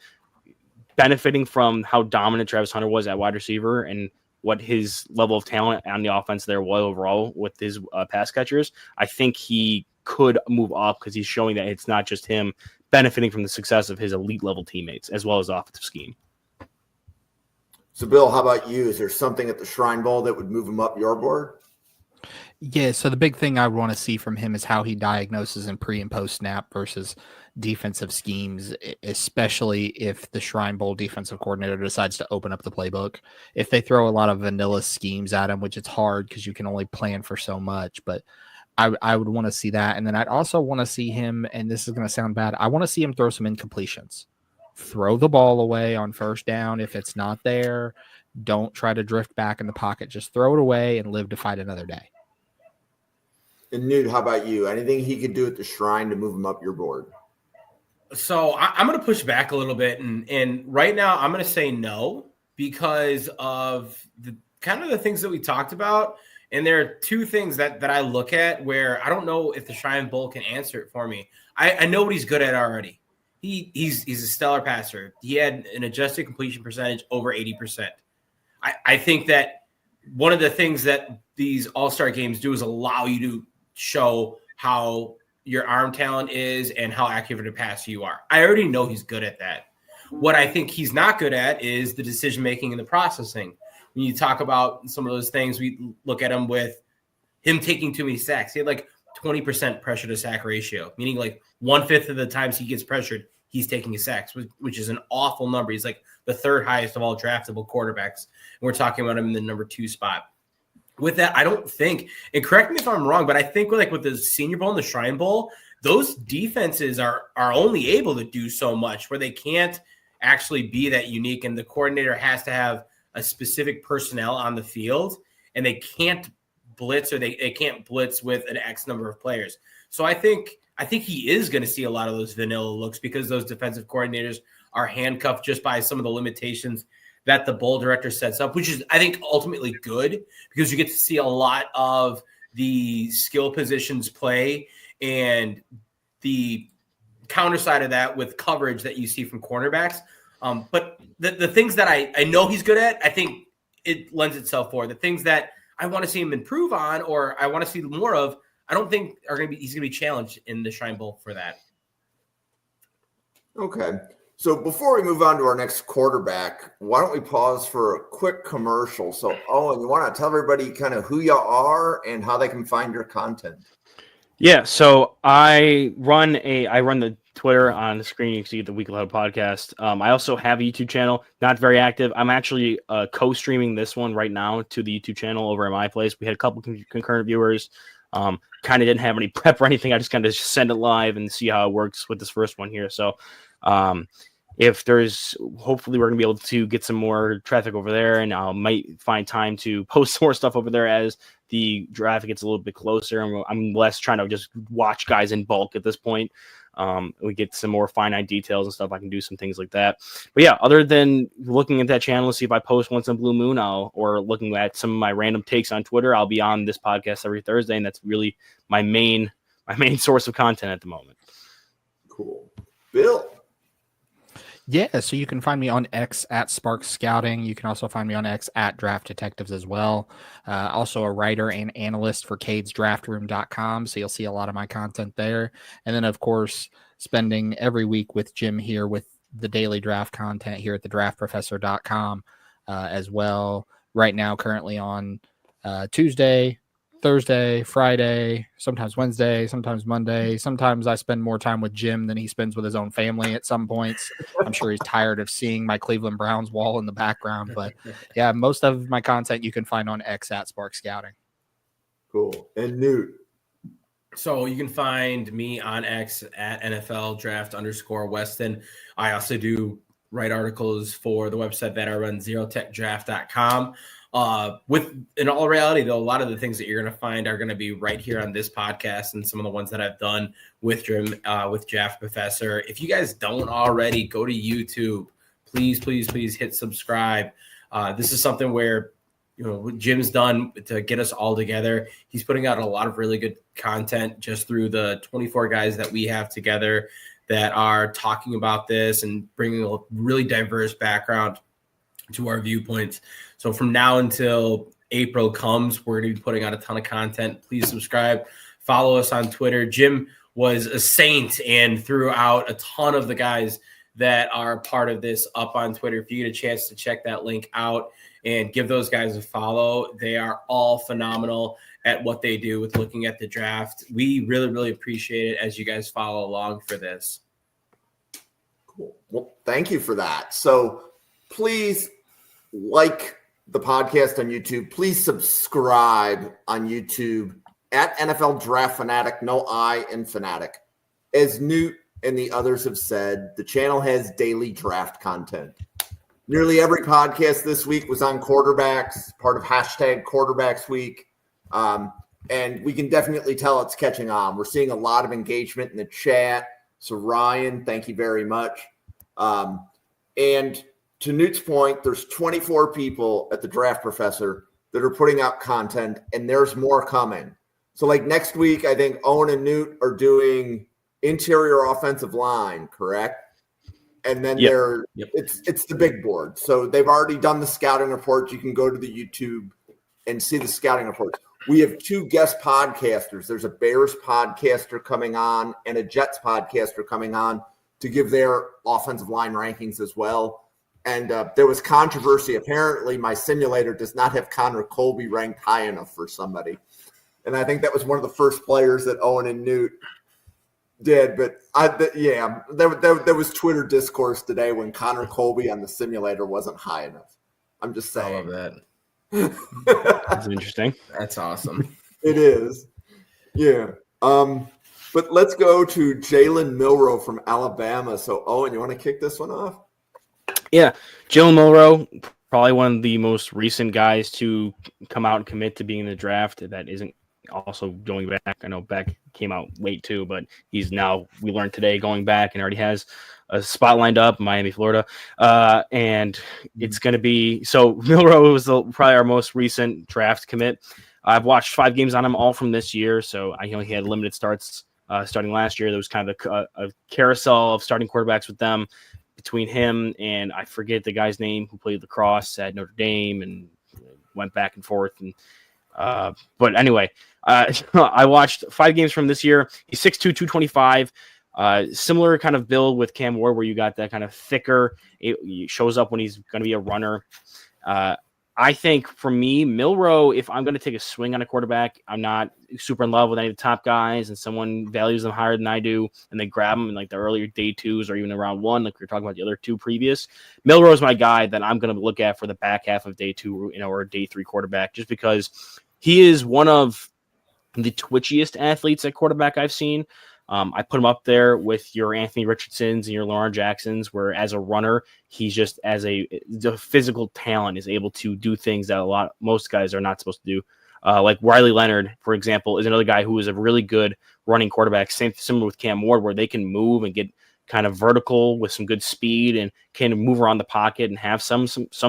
benefiting from how dominant Travis Hunter was at wide receiver and what his level of talent on the offense there was overall with his pass catchers, I think he could move up because he's showing that it's not just him benefiting from the success of his elite level teammates as well as the offensive scheme. So, Bill, how about you? Is there something at the Shrine Bowl that would move him up your board? Yeah, so the big thing I want to see from him is how he diagnoses in pre and post snap versus defensive schemes, especially if the Shrine Bowl defensive coordinator decides to open up the playbook. If they throw a lot of vanilla schemes at him, which it's hard because you can only plan for so much, but I would want to see that. And then I'd also want to see him, and this is going to sound bad, I want to see him throw some incompletions. Throw the ball away on first down. If it's not there, don't try to drift back in the pocket. Just throw it away and live to fight another day. And Newt, how about you? Anything he could do at the Shrine to move him up your board? So I'm going to push back a little bit. And right now I'm going to say no because of the kind of the things that we talked about. And there are two things that I look at where I don't know if the Shrine Bowl can answer it for me. I know what he's good at already. He's a stellar passer. He had an adjusted completion percentage over 80%. I think that one of the things that these all-star games do is allow you to show how your arm talent is and how accurate a passer you are. I already know he's good at that. What I think he's not good at is the decision-making and the processing. When you talk about some of those things, we look at him with him taking too many sacks. He had like 20% pressure to sack ratio, meaning like 1/5 of the times he gets pressured, he's taking a sack, which is an awful number. He's like the third highest of all draftable quarterbacks. And we're talking about him in the number 2 spot. With that, I don't think, and correct me if I'm wrong, but I think with the Senior Bowl and the Shrine Bowl, those defenses are only able to do so much where they can't actually be that unique. And the coordinator has to have a specific personnel on the field, and they can't blitz or they can't blitz with an X number of players. So I think he is going to see a lot of those vanilla looks because those defensive coordinators are handcuffed just by some of the limitations that the bowl director sets up, which is, I think, ultimately good because you get to see a lot of the skill positions play and the counter side of that with coverage that you see from cornerbacks. But the things that I know he's good at, I think it lends itself for. The things that I want to see him improve on or I want to see more of, I don't think he's going to be challenged in the Shrine Bowl for that. Okay. So before we move on to our next quarterback, why don't we pause for a quick commercial? So, Owen, you want to tell everybody kind of who you are and how they can find your content? Yeah, so I run the Twitter on the screen. You can see the Weekly Huddle podcast. I also have a YouTube channel, not very active. I'm actually co-streaming this one right now to the YouTube channel over at my place. We had a couple concurrent viewers. Kind of didn't have any prep or anything. I just kind of send it live and see how it works with this first one here. So hopefully we're going to be able to get some more traffic over there, and I might find time to post more stuff over there as the draft gets a little bit closer. And I'm less trying to just watch guys in bulk at this point. We get some more finite details and stuff. I can do some things like that. But yeah, other than looking at that channel to see if I post once in a blue moon, or looking at some of my random takes on Twitter, I'll be on this podcast every Thursday, and that's really my main source of content at the moment. Cool. Bill. Yeah, so you can find me on X at Sparks Scouting. You can also find me on X at Draft Detectives as well. Also a writer and analyst for CadesDraftRoom.com, so you'll see a lot of my content there. And then, of course, spending every week with Jim here with the daily draft content here at thedraftprofessor.com as well. Right now, currently on Tuesday, Thursday, Friday, sometimes Wednesday, sometimes Monday. Sometimes I spend more time with Jim than he spends with his own family at some points. I'm sure he's tired of seeing my Cleveland Browns wall in the background. But yeah, most of my content you can find on X at Spark Scouting. Cool. And Newt. So you can find me on X at NFL Draft _Weston. I also do write articles for the website that I run, ZeroTechDraft.com. In all reality, though, a lot of the things that you're going to find are going to be right here on this podcast and some of the ones that I've done with Jim, with Draft Professor. If you guys don't already, go to YouTube. Please hit subscribe. This is something where, what Jim's done to get us all together. He's putting out a lot of really good content just through the 24 guys that we have together that are talking about this and bringing a really diverse background to our viewpoints. So from now until April comes, we're going to be putting out a ton of content. Please subscribe, follow us on Twitter. Jim was a saint and threw out a ton of the guys that are part of this up on Twitter. If you get a chance to check that link out and give those guys a follow, they are all phenomenal at what they do with looking at the draft. We really, really appreciate it as you guys follow along for this. Cool. Well, thank you for that. So please like the podcast on YouTube. Please subscribe on YouTube at NFL Draft Fanatic, no I in Fanatic. As Newt and the others have said, the channel has daily draft content. Nearly every podcast this week was on quarterbacks, part of #Quarterbacks Week. And we can definitely tell it's catching on. We're seeing a lot of engagement in the chat. So Ryan, thank you very much. And to Newt's point, there's 24 people at the Draft Professor that are putting out content, and there's more coming. So like next week, I think Owen and Newt are doing interior offensive line, correct? And then it's the big board. So they've already done the scouting reports. You can go to the YouTube and see the scouting reports. We have 2 guest podcasters. There's a Bears podcaster coming on and a Jets podcaster coming on to give their offensive line rankings as well. And there was controversy. Apparently, my simulator does not have Connor Colby ranked high enough for somebody. And I think that was one of the first players that Owen and Newt did. But there was Twitter discourse today when Connor Colby on the simulator wasn't high enough. I'm just saying. I love that. That's interesting. That's awesome. It is. Yeah. But let's go to Jalen Milroe from Alabama. So, Owen, you want to kick this one off? Yeah. Jalen Milroe, probably one of the most recent guys to come out and commit to being in the draft that isn't also going back. I know Beck came out late too, but he's now, we learned today, going back and already has a spot lined up in Miami, Florida. And it's going to be, so Milroe was probably our most recent draft commit. I've watched 5 games on him, all from this year. So I know he had limited starts starting last year. There was kind of a carousel of starting quarterbacks with them between him and I forget the guy's name who played lacrosse at Notre Dame and went back and forth. And but anyway, I watched 5 games from this year. He's 6'2", 225. Similar kind of build with Cam Ward, where you got that kind of thicker. It shows up when he's going to be a runner. I think for me, Milroe, if I'm going to take a swing on a quarterback, I'm not super in love with any of the top guys, and someone values them higher than I do, and they grab them in like the earlier day 2s or even around 1, like we were talking about the other 2 previous. Milroe is my guy that I'm going to look at for the back half of day 2, or a day 3 quarterback, just because he is one of the twitchiest athletes at quarterback I've seen. I put him up there with your Anthony Richardsons and your Lamar Jacksons, where as a runner, he's just the physical talent is able to do things that most guys are not supposed to do. Like Riley Leonard, for example, is another guy who is a really good running quarterback. Similar with Cam Ward, where they can move and get kind of vertical with some good speed and can move around the pocket and have some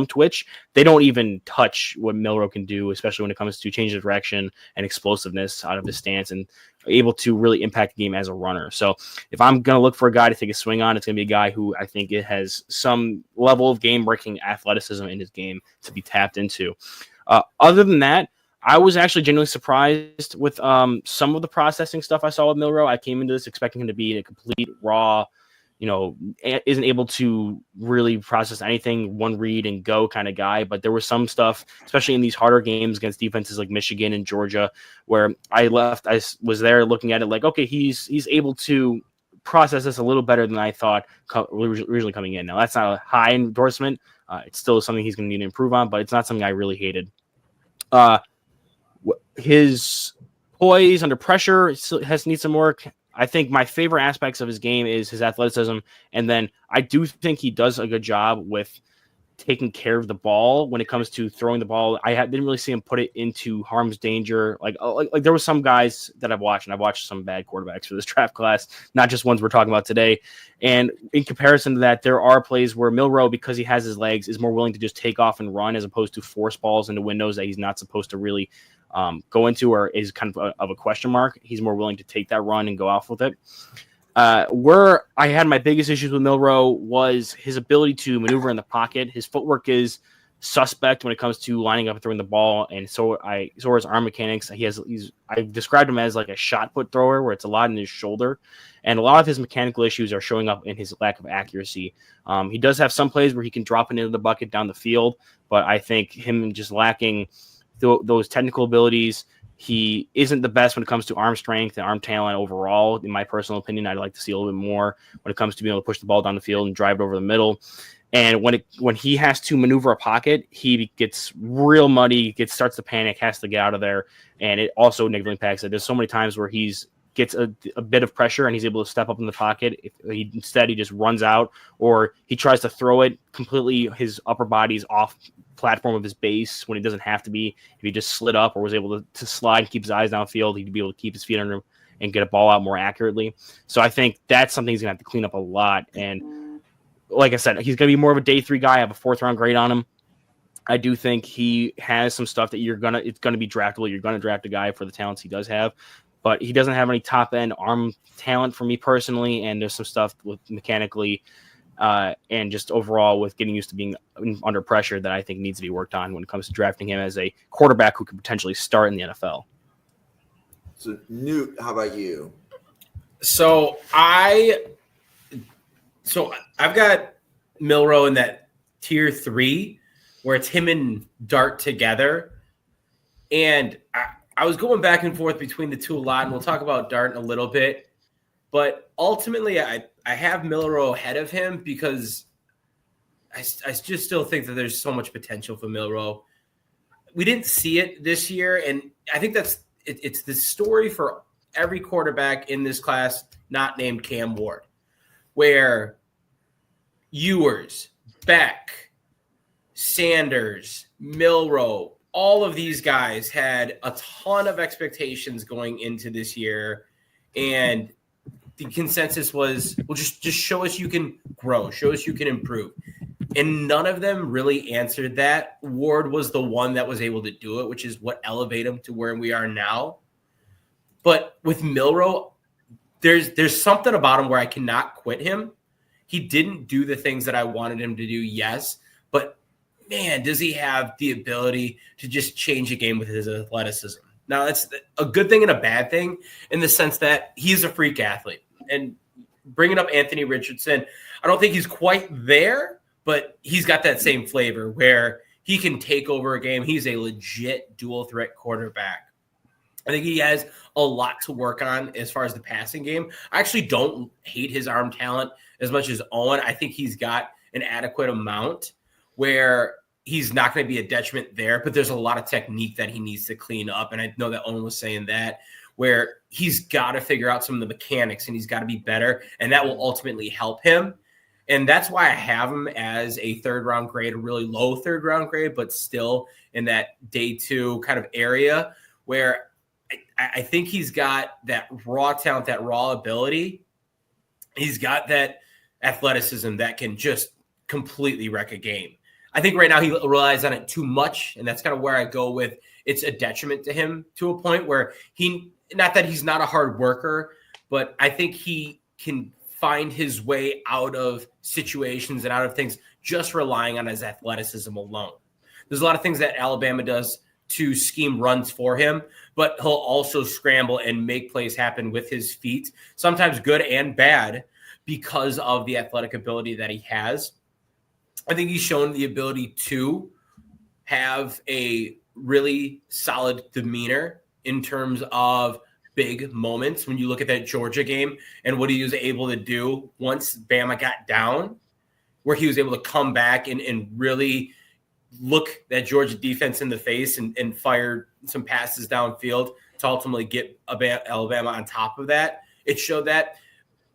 twitch. They don't even touch what Milroe can do, especially when it comes to change of direction and explosiveness out of his stance and able to really impact the game as a runner. So if I'm going to look for a guy to take a swing on, it's going to be a guy who I think it has some level of game-breaking athleticism in his game to be tapped into. Other than that, I was actually genuinely surprised with some of the processing stuff I saw with Milroe. I came into this expecting him to be a complete raw, isn't able to really process anything, one read and go kind of guy. But there was some stuff, especially in these harder games against defenses like Michigan and Georgia, where I was there looking at it like, okay, he's able to process this a little better than I thought originally coming in. Now, that's not a high endorsement. It's still something he's going to need to improve on, but it's not something I really hated. His poise under pressure needs some work. I think my favorite aspects of his game is his athleticism, and then I do think he does a good job with taking care of the ball when it comes to throwing the ball. I didn't really see him put it into harm's danger. Like there were some guys that I've watched, and I've watched some bad quarterbacks for this draft class, not just ones we're talking about today. And in comparison to that, there are plays where Milroe, because he has his legs, is more willing to just take off and run as opposed to force balls into windows that he's not supposed to really go into, or is kind of a question mark. He's more willing to take that run and go off with it. Where I had my biggest issues with Milroe was his ability to maneuver in the pocket. His footwork is suspect when it comes to lining up and throwing the ball, and so are his arm mechanics. I described him as like a shot put thrower, where it's a lot in his shoulder, and a lot of his mechanical issues are showing up in his lack of accuracy. He does have some plays where he can drop it into the bucket down the field, but I think him just lacking those technical abilities. He isn't the best when it comes to arm strength and arm talent overall. In my personal opinion, I'd like to see a little bit more when it comes to being able to push the ball down the field and drive it over the middle. And when he has to maneuver a pocket, he gets real muddy, starts to panic, has to get out of there, and it also negatively impacts it. There's so many times where he gets a bit of pressure and he's able to step up in the pocket. Instead, he just runs out, or he tries to throw it completely. His upper body's off platform of his base when he doesn't have to be. If he just slid up or was able to slide and keep his eyes downfield, he'd be able to keep his feet under him and get a ball out more accurately. So I think that's something he's going to have to clean up a lot. And like I said, he's going to be more of a day 3 guy. I have a 4th round grade on him. I do think he has some stuff that it's going to be draftable. You're going to draft a guy for the talents he does have, but he doesn't have any top end arm talent for me personally. And there's some stuff with mechanically and just overall with getting used to being under pressure that I think needs to be worked on when it comes to drafting him as a quarterback who could potentially start in the NFL. So Newt, how about you? So I've got Milroe in that tier 3 where it's him and Dart together. And I was going back and forth between the two a lot, and we'll talk about Dart in a little bit. But ultimately, I have Milroe ahead of him because I just still think that there's so much potential for Milroe. We didn't see it this year, and I think it's the story for every quarterback in this class not named Cam Ward, where Ewers, Beck, Sanders, Milroe, all of these guys had a ton of expectations going into this year, and the consensus was, well, just show us you can grow, show us you can improve. And none of them really answered that. Ward was the one that was able to do it, which is what elevated him to where we are now. But with Milroe, there's something about him where I cannot quit him. He didn't do the things that I wanted him to do, yes, but man, does he have the ability to just change a game with his athleticism. Now, that's a good thing and a bad thing in the sense that he's a freak athlete. And bringing up Anthony Richardson, I don't think he's quite there, but he's got that same flavor where he can take over a game. He's a legit dual threat quarterback. I think he has a lot to work on as far as the passing game. I actually don't hate his arm talent as much as Owen. I think he's got an adequate amount where he's not going to be a detriment there, but there's a lot of technique that he needs to clean up. And I know that Owen was saying that, where he's got to figure out some of the mechanics and he's got to be better, and that will ultimately help him. And that's why I have him as a third-round grade, a really low third-round grade, but still in that day two kind of area where I think he's got that raw talent, that raw ability. He's got that athleticism that can just completely wreck a game. I think right now he relies on it too much, and that's kind of where I go with it's a detriment to him to a point where not that he's not a hard worker, but I think he can find his way out of situations and out of things just relying on his athleticism alone. There's a lot of things that Alabama does to scheme runs for him, but he'll also scramble and make plays happen with his feet, sometimes good and bad because of the athletic ability that he has. I think he's shown the ability to have a really solid demeanor in terms of big moments. When you look at that Georgia game and what he was able to do once Bama got down, where he was able to come back and really look that Georgia defense in the face and fire some passes downfield to ultimately get Alabama on top of that. It showed that.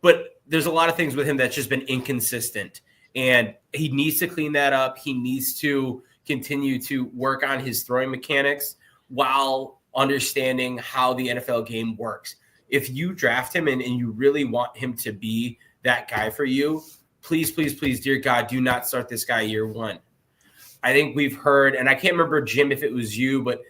But there's a lot of things with him that's just been inconsistent. And he needs to clean that up. He needs to continue to work on his throwing mechanics while understanding how the NFL game works. If you draft him and you really want him to be that guy for you, please, please, please, dear God, do not start this guy year one. I think we've heard, and I can't remember, Jim, if it was you, but,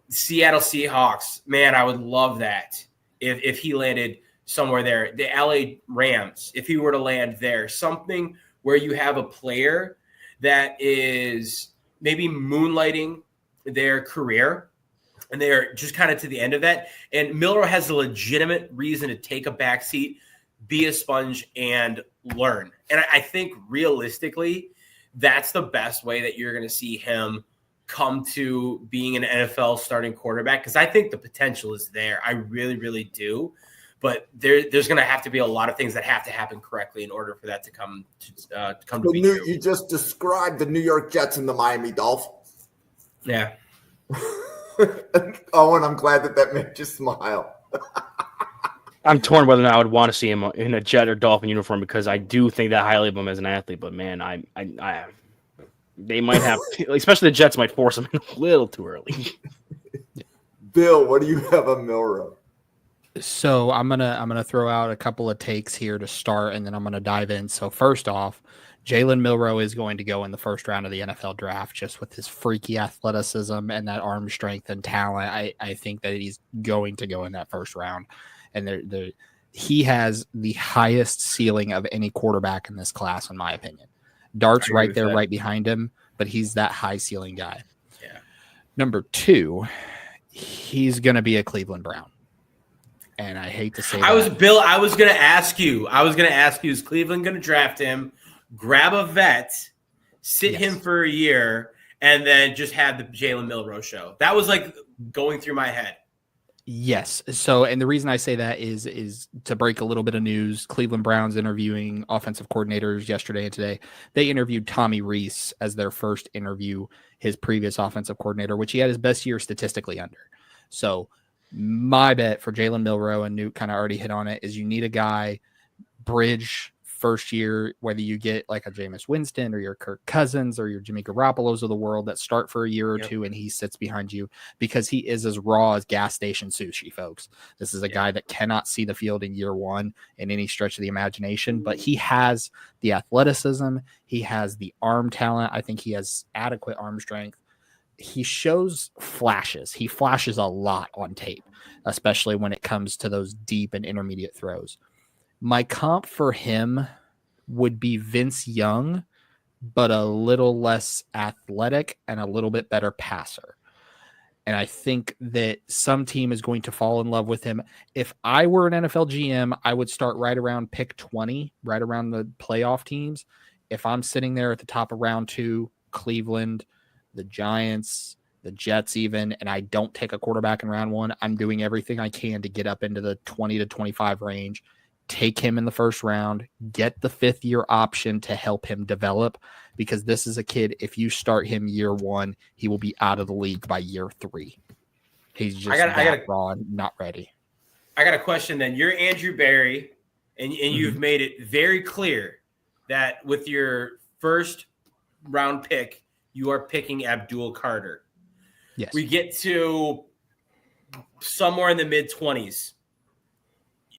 Seattle Seahawks, man, I would love that if he landed somewhere there. The LA Rams, if he were to land there, something where you have a player that is maybe moonlighting their career and they're just kind of to the end of that. And Milroe has a legitimate reason to take a backseat, be a sponge, and learn. And I think realistically, that's the best way that you're going to see him come to being an NFL starting quarterback, because I think the potential is there. I really, really do. But there's going to have to be a lot of things that have to happen correctly in order for that to come to be true. You just described the New York Jets and the Miami Dolphins. Yeah. Owen, I'm glad that made you smile. I'm torn whether or not I would want to see him in a Jet or Dolphin uniform, because I do think that highly of him as an athlete. But man, they might have, especially the Jets, might force him in a little too early. Bill, what do you have on Milroe? So I'm gonna throw out a couple of takes here to start, and then I'm gonna dive in. So first off, Jalen Milroe is going to go in the first round of the NFL draft just with his freaky athleticism and that arm strength and talent. I think that he's going to go in that first round, and he has the highest ceiling of any quarterback in this class, in my opinion. Dart's right there, right behind him, but he's that high ceiling guy. Yeah. Number two, he's going to be a Cleveland Brown. And I hate to say that. I was going to ask you, is Cleveland going to draft him, grab a vet, sit him for a year, and then just have the Jalen Milroe show? That was like going through my head. Yes. So, and the reason I say that is to break a little bit of news. Cleveland Browns interviewing offensive coordinators yesterday and today. They interviewed Tommy Rees as their first interview, his previous offensive coordinator, which he had his best year statistically under. So, my bet for Jalen Milroe, and Newt kind of already hit on it, is you need a guy bridge first year, whether you get like a Jameis Winston or your Kirk Cousins or your Jimmy Garoppolo's of the world that start for a year or two and he sits behind you, because he is as raw as gas station sushi, folks. This is a guy that cannot see the field in year one in any stretch of the imagination, but he has the athleticism. He has the arm talent. I think he has adequate arm strength. He shows flashes. He flashes a lot on tape, especially when it comes to those deep and intermediate throws. My comp for him would be Vince Young, but a little less athletic and a little bit better passer. And I think that some team is going to fall in love with him. If I were an NFL GM, I would start right around pick 20, right around the playoff teams. If I'm sitting there at the top of round 2, Cleveland, the Giants, the Jets even, and I don't take a quarterback in round 1, I'm doing everything I can to get up into the 20 to 25 range. Take him in the first round, get the 5th-year option to help him develop, because this is a kid, if you start him year 1, he will be out of the league by year 3. He's just raw and not ready. I got a question then. You're Andrew Berry, and you've made it very clear that with your first round pick, you are picking Abdul Carter. Yes. We get to somewhere in the mid-20s.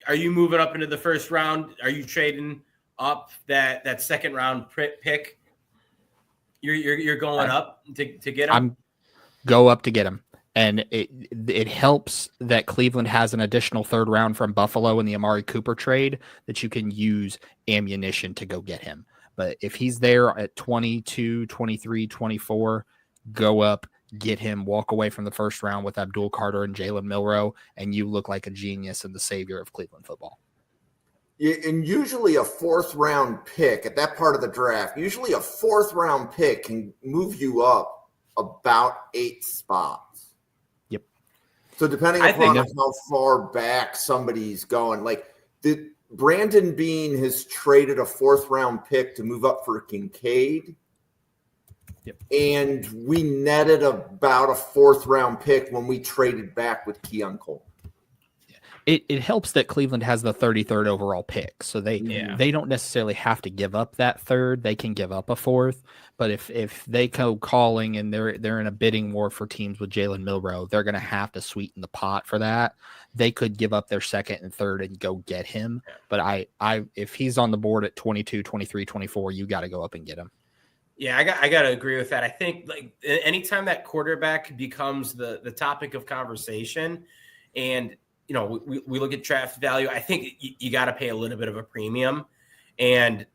Are you moving up into the first round? Are you trading up that second round pick? You're going up to get him? Go up to get him. And it helps that Cleveland has an additional 3rd round from Buffalo in the Amari Cooper trade that you can use ammunition to go get him. But if he's there at 22, 23, 24, go up, get him, walk away from the first round with Abdul Carter and Jalen Milroe, and you look like a genius and the savior of Cleveland football. Yeah, and usually a 4th round pick at that part of the draft, usually a 4th round pick can move you up about 8 spots. Yep. So depending upon how far back somebody's going, like Brandon Beane has traded a 4th round pick to move up for Kincaid. Yep. And we netted about a 4th round pick when we traded back with Keon Cole. It helps that Cleveland has the 33rd overall pick, so they don't necessarily have to give up that 3rd. They can give up a 4th, but if they go calling and they're in a bidding war for teams with Jalen Milroe, they're going to have to sweeten the pot for that. They could give up their 2nd and 3rd and go get him, but I if he's on the board at 22, 23, 24, you got to go up and get him. Yeah, I got to agree with that. I think like anytime that quarterback becomes the topic of conversation, and you know we look at draft value, I think you got to pay a little bit of a premium. And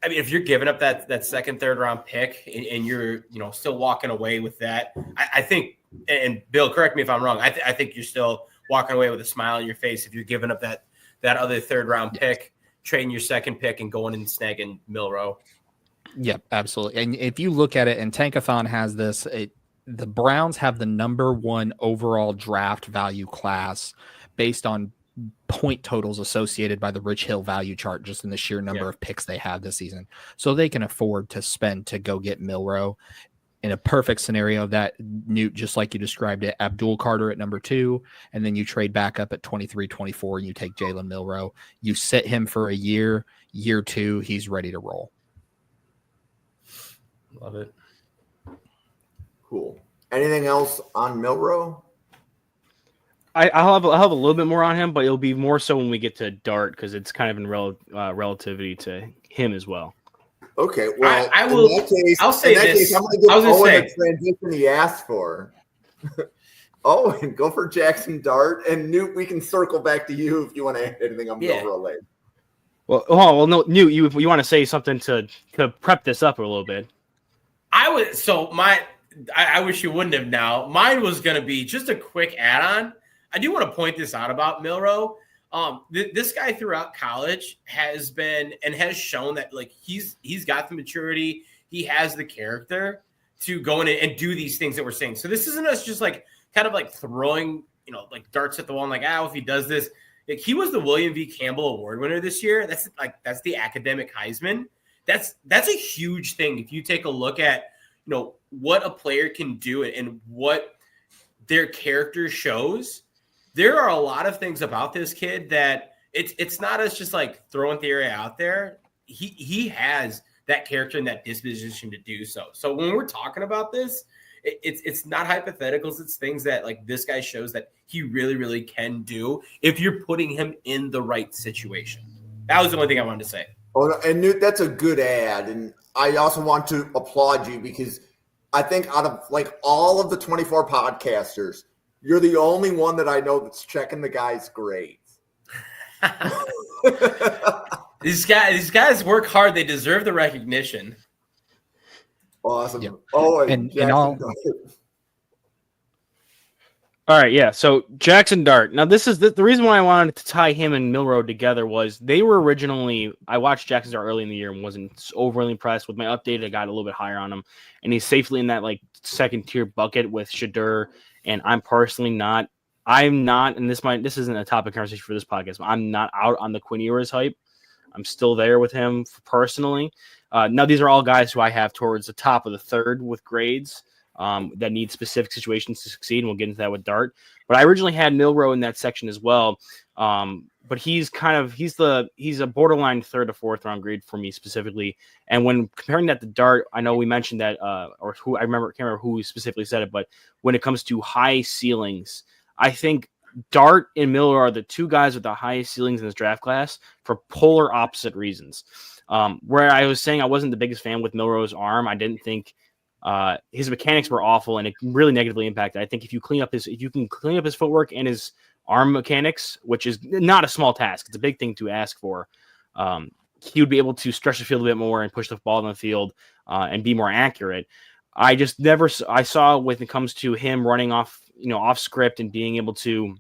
I mean, if you're giving up that 2nd, 3rd round pick and you're still walking away with that, I think. And Bill, correct me if I'm wrong. I think you're still walking away with a smile on your face if you're giving up that other 3rd round pick, trading your 2nd pick, and going and snagging Milroe. Yep, absolutely. And if you look at it, and Tankathon has this, the Browns have the number 1 overall draft value class based on point totals associated by the Rich Hill value chart, just in the sheer number of picks they have this season. So they can afford to spend to go get Milroe. In a perfect scenario of that, Newt, just like you described it, Abdul Carter at number 2, and then you trade back up at 23, 24, and you take Jalen Milroe. You sit him for a year 2, he's ready to roll. Love it. Cool. Anything else on Milroe? I'll have a little bit more on him, but it'll be more so when we get to Dart, because it's kind of in relativity to him as well. Okay, well, I will. I'll say this. I'm going to give Owen the transition he asked for. Owen, go for Jaxson Dart, and Newt, we can circle back to you if you want to add anything on Milroe later. Well, no, Newt, you want to say something to prep this up a little bit. I wish you wouldn't have now. Mine was going to be just a quick add-on. I do want to point this out about Milroe. This guy throughout college has been and has shown that like he's got the maturity, he has the character to go in and do these things that we're saying. So this isn't us just like kind of like throwing like darts at the wall. And like, if he does this, like he was the William V. Campbell Award winner this year. That's the academic Heisman. That's a huge thing. If you take a look at, what a player can do and what their character shows, there are a lot of things about this kid that it's not us just like throwing theory out there. He has that character and that disposition to do so. So when we're talking about this, it's not hypotheticals. It's things that like this guy shows that he really, really can do if you're putting him in the right situation. That was the only thing I wanted to say. Oh, and that's a good ad. And I also want to applaud you because I think out of like all of the 24 podcasters, you're the only one that I know that's checking the guy's grades. These guys work hard. They deserve the recognition. Awesome. Yep. Oh, and All right, yeah. So Jaxson Dart. Now, this is the reason why I wanted to tie him and Milroe together was they were originally. I watched Jaxson Dart early in the year and wasn't overly impressed with my update. I got a little bit higher on him, and he's safely in that like second tier bucket with Shedeur. And I'm personally not. I'm not, and this isn't a topic conversation for this podcast. But I'm not out on the Quinn Ewers hype. I'm still there with him personally. Now, these are all guys who I have towards the top of the third with grades. That need specific situations to succeed, and we'll get into that with Dart. But I originally had Milroe in that section as well. But he's a borderline third to fourth round grade for me specifically. And when comparing that to Dart, I know we mentioned that, can't remember who specifically said it, but when it comes to high ceilings, I think Dart and Milroe are the two guys with the highest ceilings in this draft class for polar opposite reasons. Where I was saying I wasn't the biggest fan with Milroe's arm, I didn't think. His mechanics were awful and it really negatively impacted. I think if you can clean up his footwork and his arm mechanics, which is not a small task, it's a big thing to ask for. He would be able to stretch the field a bit more and push the ball on the field and be more accurate. I saw when it comes to him running off script and being able to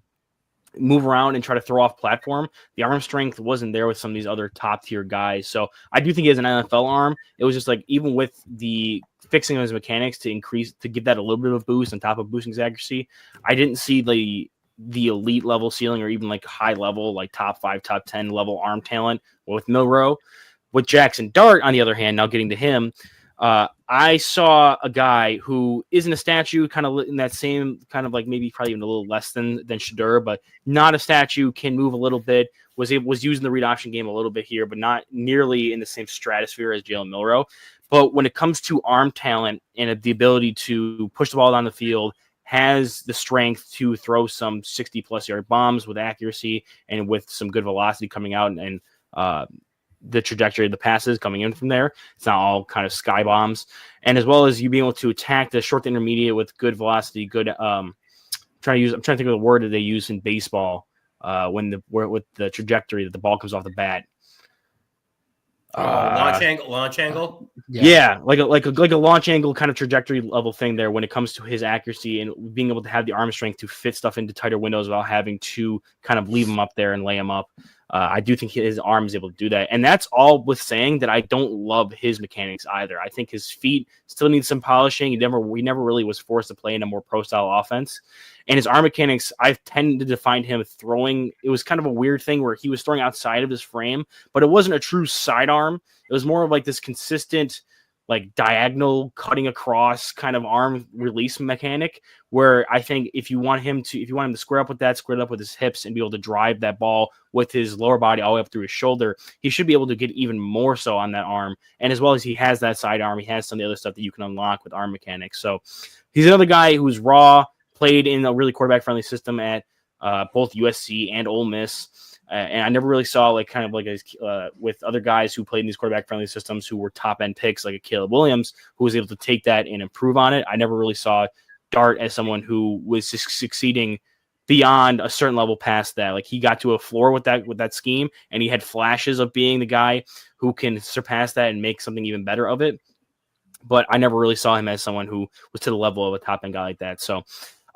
move around and try to throw off platform, the arm strength wasn't there with some of these other top tier guys. So I do think he has an NFL arm. It was just like, even with the fixing of his mechanics to give that a little bit of boost on top of boosting his accuracy, I didn't see the elite level ceiling or even like high level, like top 5, top 10 level arm talent with Milroe. With Jaxson Dart, on the other hand, now getting to him, I saw a guy who isn't a statue, kind of in that same kind of like maybe probably even a little less than Shedeur, but not a statue, can move a little bit, was using the read option game a little bit here, but not nearly in the same stratosphere as Jalen Milroe. But when it comes to arm talent and the ability to push the ball down the field, has the strength to throw some 60-plus yard bombs with accuracy and with some good velocity coming out and the trajectory of the passes coming in from there. It's not all kind of sky bombs. And as well as you being able to attack the short to intermediate with good velocity, good I'm trying to think of the word that they use in baseball with the trajectory that the ball comes off the bat. Launch angle. Yeah, like a launch angle kind of trajectory level thing there when it comes to his accuracy and being able to have the arm strength to fit stuff into tighter windows without having to kind of leave him up there and lay him up. I do think his arm is able to do that. And that's all with saying that I don't love his mechanics either. I think his feet still need some polishing. He never really was forced to play in a more pro-style offense. And his arm mechanics, I've tended to find him throwing. It was kind of a weird thing where he was throwing outside of his frame, but it wasn't a true sidearm. It was more of like this consistent, like diagonal cutting across kind of arm release mechanic, where I think if you want him to square up with his hips and be able to drive that ball with his lower body all the way up through his shoulder, he should be able to get even more so on that arm. And as well as he has that side arm, he has some of the other stuff that you can unlock with arm mechanics. So he's another guy who's raw, played in a really quarterback-friendly system at both USC and Ole Miss. And I never really saw with other guys who played in these quarterback-friendly systems who were top-end picks like a Caleb Williams who was able to take that and improve on it. I never really saw Dart as someone who was succeeding beyond a certain level past that. Like, he got to a floor with that scheme, and he had flashes of being the guy who can surpass that and make something even better of it. But I never really saw him as someone who was to the level of a top-end guy like that. So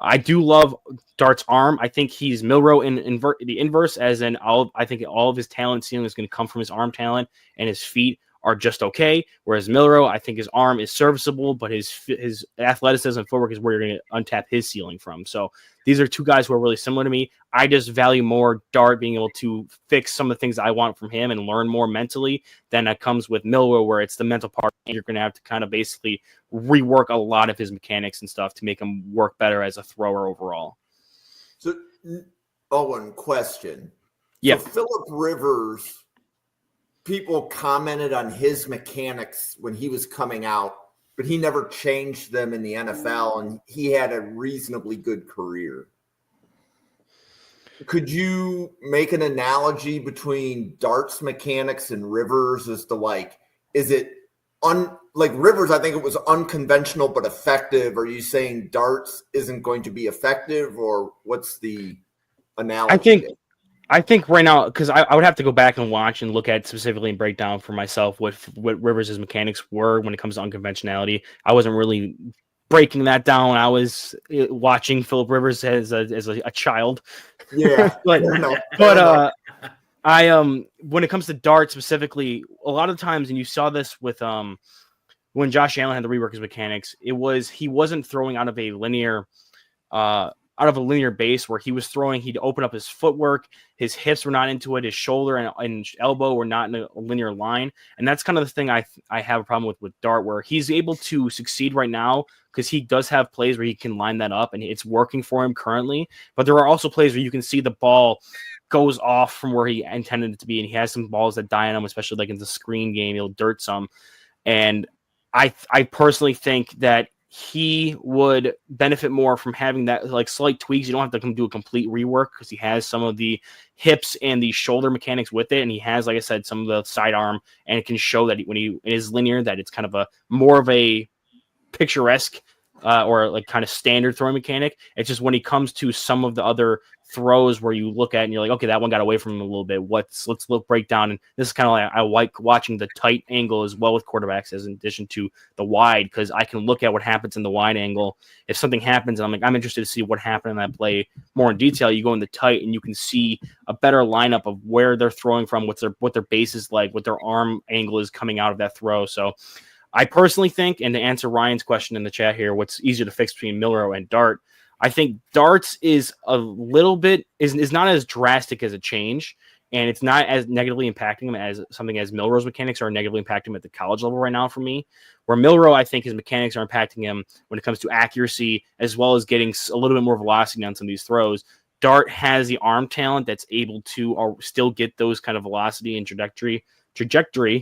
I do love Dart's arm. I think he's Milroe in the inverse, as in I think all of his talent ceiling is going to come from his arm talent, and his feet are just okay. Whereas Milroe, I think his arm is serviceable, but his athleticism and footwork is where you're going to untap his ceiling from. So these are two guys who are really similar to me. I just value more Dart being able to fix some of the things I want from him and learn more mentally than that comes with Milroe, where it's the mental part. And you're going to have to kind of basically rework a lot of his mechanics and stuff to make him work better as a thrower overall. So, Owen, question. Yeah. So Phillip Rivers, people commented on his mechanics when he was coming out, but he never changed them in the NFL, and he had a reasonably good career. Could you make an analogy between Dart's mechanics and Rivers as to, like, is it like Rivers, I think it was unconventional but effective. Are you saying Dart's isn't going to be effective, or what's the analogy? I think right now, because I would have to go back and watch and look at specifically and break down for myself what Rivers' mechanics were when it comes to unconventionality. I wasn't really breaking that down. I was watching Phillip Rivers as a child. Yeah. but when it comes to Dart specifically, a lot of times, and you saw this with when Josh Allen had to rework his mechanics, he wasn't throwing out of a linear base where he was throwing. He'd open up his footwork, his hips were not into it, his shoulder and elbow were not in a linear line. And that's kind of the thing I have a problem with Dart, where he's able to succeed right now because he does have plays where he can line that up and it's working for him currently. But there are also plays where you can see the ball goes off from where he intended it to be, and he has some balls that die on him, especially like in the screen game. He'll dirt some. And I personally think that he would benefit more from having that, like, slight tweaks. You don't have to come do a complete rework because he has some of the hips and the shoulder mechanics with it. And he has, like I said, some of the sidearm, and it can show that when he is linear, that it's kind of more of a picturesque or like kind of standard throwing mechanic. It's just when he comes to some of the other throws where you look at and you're like, okay, that one got away from him a little bit. Let's look break down. And this is kind of like, I like watching the tight angle as well with quarterbacks, as in addition to the wide, because I can look at what happens in the wide angle. If something happens and I'm interested to see what happened in that play more in detail, you go in the tight and you can see a better lineup of where they're throwing from, what their base is like, what their arm angle is coming out of that throw. So I personally think, and to answer Ryan's question in the chat here, what's easier to fix between Milroe and Dart? I think Dart's is a little bit is not as drastic as a change, and it's not as negatively impacting him as something as Milroe's mechanics are negatively impacting him at the college level right now for me. Where Milroe, I think his mechanics are impacting him when it comes to accuracy, as well as getting a little bit more velocity on some of these throws. Dart has the arm talent that's able to still get those kind of velocity and trajectory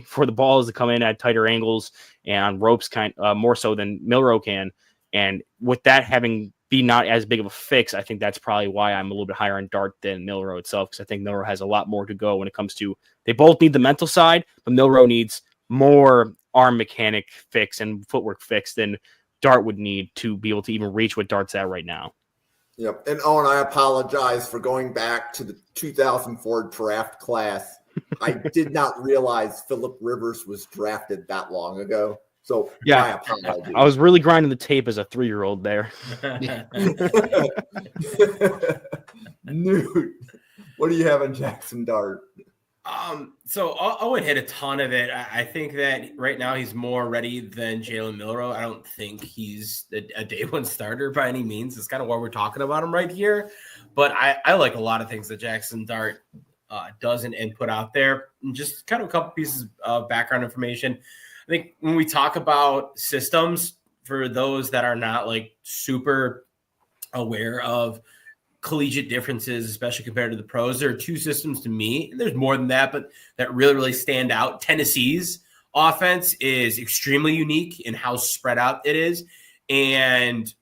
for the balls to come in at tighter angles and on ropes more so than Milroe can. And with that having be not as big of a fix, I think that's probably why I'm a little bit higher on Dart than Milroe itself, because I think Milroe has a lot more to go when it comes to, they both need the mental side, but Milroe needs more arm mechanic fix and footwork fix than Dart would need to be able to even reach what Dart's at right now. Yep. And Owen, I apologize for going back to the 2004 draft class. I did not realize Phillip Rivers was drafted that long ago. So yeah, my apologies. I was really grinding the tape as a 3-year-old there. Newt, what do you have on Jaxson Dart? So Owen hit a ton of it. I think that right now he's more ready than Jalen Milroe. I don't think he's a day one starter by any means. It's kind of why we're talking about him right here. But I like a lot of things that Jaxson Dart does and put out there. And just kind of a couple pieces of background information. I think when we talk about systems, for those that are not like super aware of collegiate differences, especially compared to the pros, there are two systems to me. There's more than that, but that really, really stand out. Tennessee's offense is extremely unique in how spread out it is. And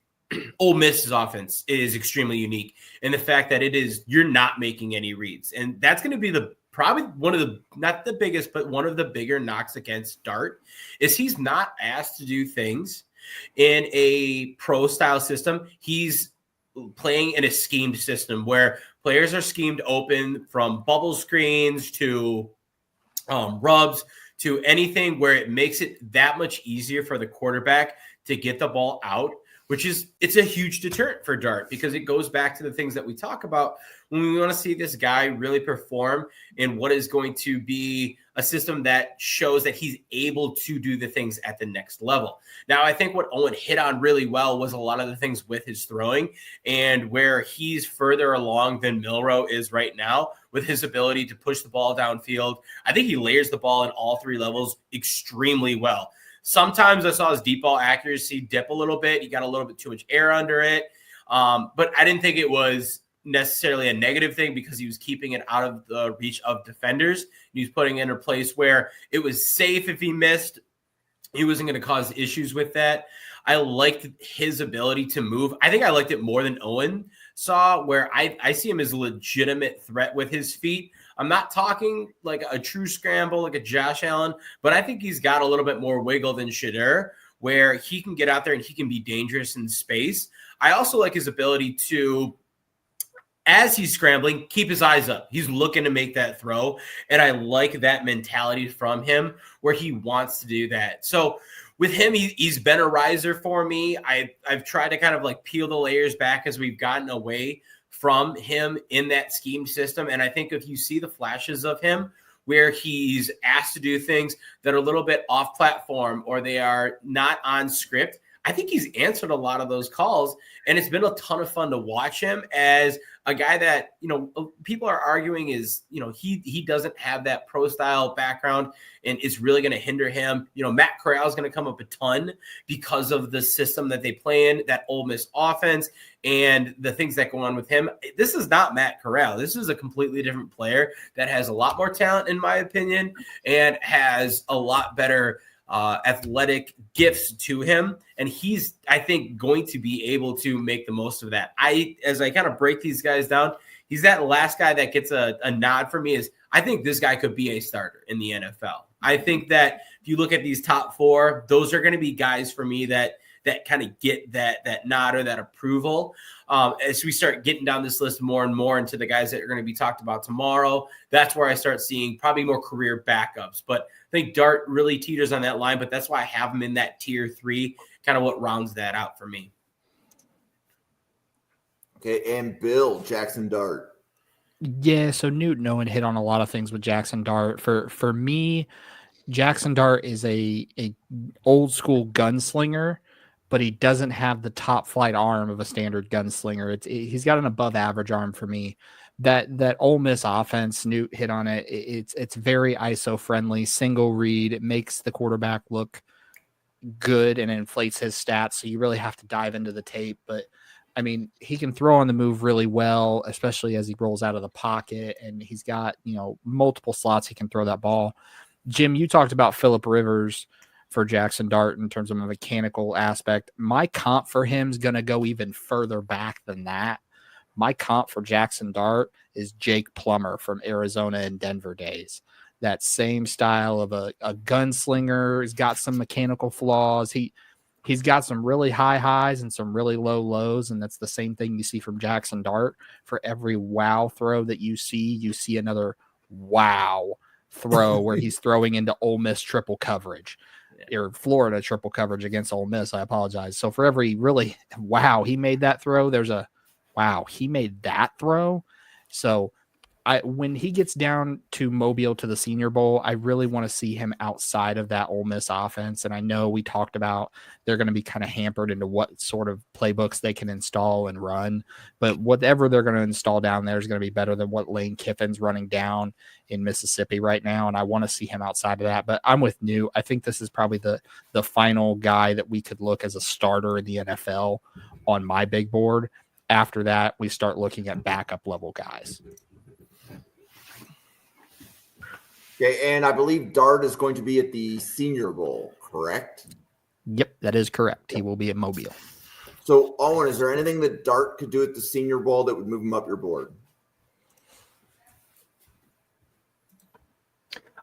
Ole Miss's offense is extremely unique in the fact that you're not making any reads. And that's going to be probably one of the, not the biggest, but one of the bigger knocks against Dart is he's not asked to do things in a pro style system. He's playing in a schemed system where players are schemed open, from bubble screens to rubs to anything where it makes it that much easier for the quarterback to get the ball out it's a huge deterrent for Dart because it goes back to the things that we talk about when we want to see this guy really perform in what is going to be a system that shows that he's able to do the things at the next level. Now, I think what Owen hit on really well was a lot of the things with his throwing and where he's further along than Milroe is right now with his ability to push the ball downfield. I think he layers the ball in all three levels extremely well. Sometimes I saw his deep ball accuracy dip a little bit. He got a little bit too much air under it. But I didn't think it was necessarily a negative thing because he was keeping it out of the reach of defenders. He was putting it in a place where it was safe if he missed. He wasn't going to cause issues with that. I liked his ability to move. I think I liked it more than Owen saw, where I see him as a legitimate threat with his feet. I'm not talking like a true scramble, like a Josh Allen, but I think he's got a little bit more wiggle than Shedeur, where he can get out there and he can be dangerous in space. I also like his ability to, as he's scrambling, keep his eyes up. He's looking to make that throw, and I like that mentality from him where he wants to do that. So with him, he's been a riser for me. I've tried to kind of like peel the layers back as we've gotten away from him in that scheme system. And I think if you see the flashes of him where he's asked to do things that are a little bit off platform or they are not on script, I think he's answered a lot of those calls. And it's been a ton of fun to watch him as a guy that, people are arguing is, he doesn't have that pro style background and it's really going to hinder him. Matt Corral is going to come up a ton because of the system that they play in, that Ole Miss offense and the things that go on with him. This is not Matt Corral. This is a completely different player that has a lot more talent, in my opinion, and has a lot better athletic gifts to him. And he's, I think, going to be able to make the most of that. As I kind of break these guys down, he's that last guy that gets a nod for me is I think this guy could be a starter in the NFL. I think that if you look at these top four, those are going to be guys for me that kind of get that nod or that approval. As we start getting down this list more and more into the guys that are going to be talked about tomorrow, that's where I start seeing probably more career backups. But I think Dart really teeters on that line, but that's why I have him in that tier 3, kind of what rounds that out for me. Okay, and Bill, Jaxson Dart. Yeah, so Newton Owen hit on a lot of things with Jaxson Dart. For me, Jaxson Dart is a old school gunslinger, but he doesn't have the top flight arm of a standard gunslinger. He's got an above average arm for me. That Ole Miss offense, Newt hit on it. It's very ISO friendly, single read. It makes the quarterback look good and inflates his stats. So you really have to dive into the tape. But I mean, he can throw on the move really well, especially as he rolls out of the pocket. And he's got, multiple slots he can throw that ball. Jim, you talked about Phillip Rivers for Jaxson Dart in terms of a mechanical aspect. My comp for him is going to go even further back than that. My comp for Jaxson Dart is Jake Plummer from Arizona and Denver days. That same style of a gunslinger. He's got some mechanical flaws. He's got some really high highs and some really low lows, and that's the same thing you see from Jaxson Dart. For every wow throw that you see another wow throw where he's throwing into Ole Miss triple coverage. Or Florida triple coverage against Ole Miss. I apologize. So for every really wow, he made that throw, there's a wow, he made that throw. So when he gets down to Mobile to the Senior Bowl, I really want to see him outside of that Ole Miss offense. And I know we talked about they're going to be kind of hampered into what sort of playbooks they can install and run. But whatever they're going to install down there is going to be better than what Lane Kiffin's running down in Mississippi right now. And I want to see him outside of that. But I'm with New. I think this is probably the final guy that we could look as a starter in the NFL on my big board. After that, we start looking at backup level guys. Okay, and I believe Dart is going to be at the Senior Bowl, correct? Yep, that is correct. He will be at Mobile. So, Owen, is there anything that Dart could do at the Senior Bowl that would move him up your board?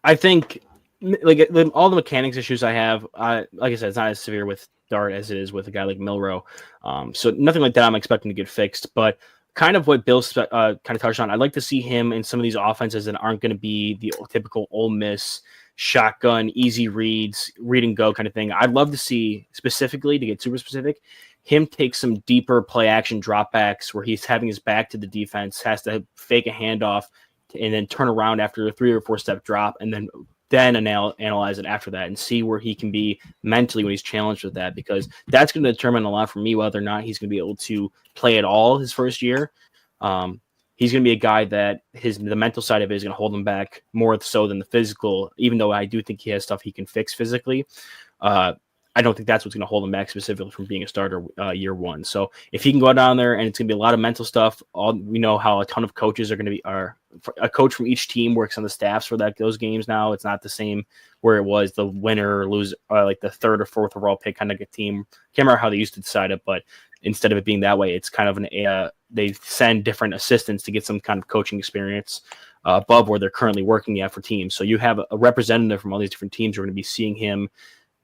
I think, like all the mechanics issues I have, like I said, it's not as severe with Dart as it is with a guy like Milroe. So nothing like that I'm expecting to get fixed, but kind of what Bill kind of touched on. I'd like to see him in some of these offenses that aren't going to be the typical Ole Miss shotgun, easy reads, read and go kind of thing. I'd love to see specifically, to get super specific, him take some deeper play action dropbacks where he's having his back to the defense, has to fake a handoff and then turn around after a 3 or 4 step drop and then analyze it after that and see where he can be mentally when he's challenged with that, because that's going to determine a lot for me whether or not he's going to be able to play at all his first year. He's going to be a guy that the mental side of it is going to hold him back more so than the physical, even though I do think he has stuff he can fix physically. I don't think that's what's going to hold him back specifically from being a starter year one. So if he can go down there and it's going to be a lot of mental stuff, we know how a ton of coaches are going to be, a coach from each team works on the staffs for those games now. It's not the same where it was the winner or lose, like the 3rd or 4th overall pick kind of a team. Can't remember how they used to decide it, but instead of it being that way, it's kind of they send different assistants to get some kind of coaching experience above where they're currently working at for teams. So you have a representative from all these different teams who are going to be seeing him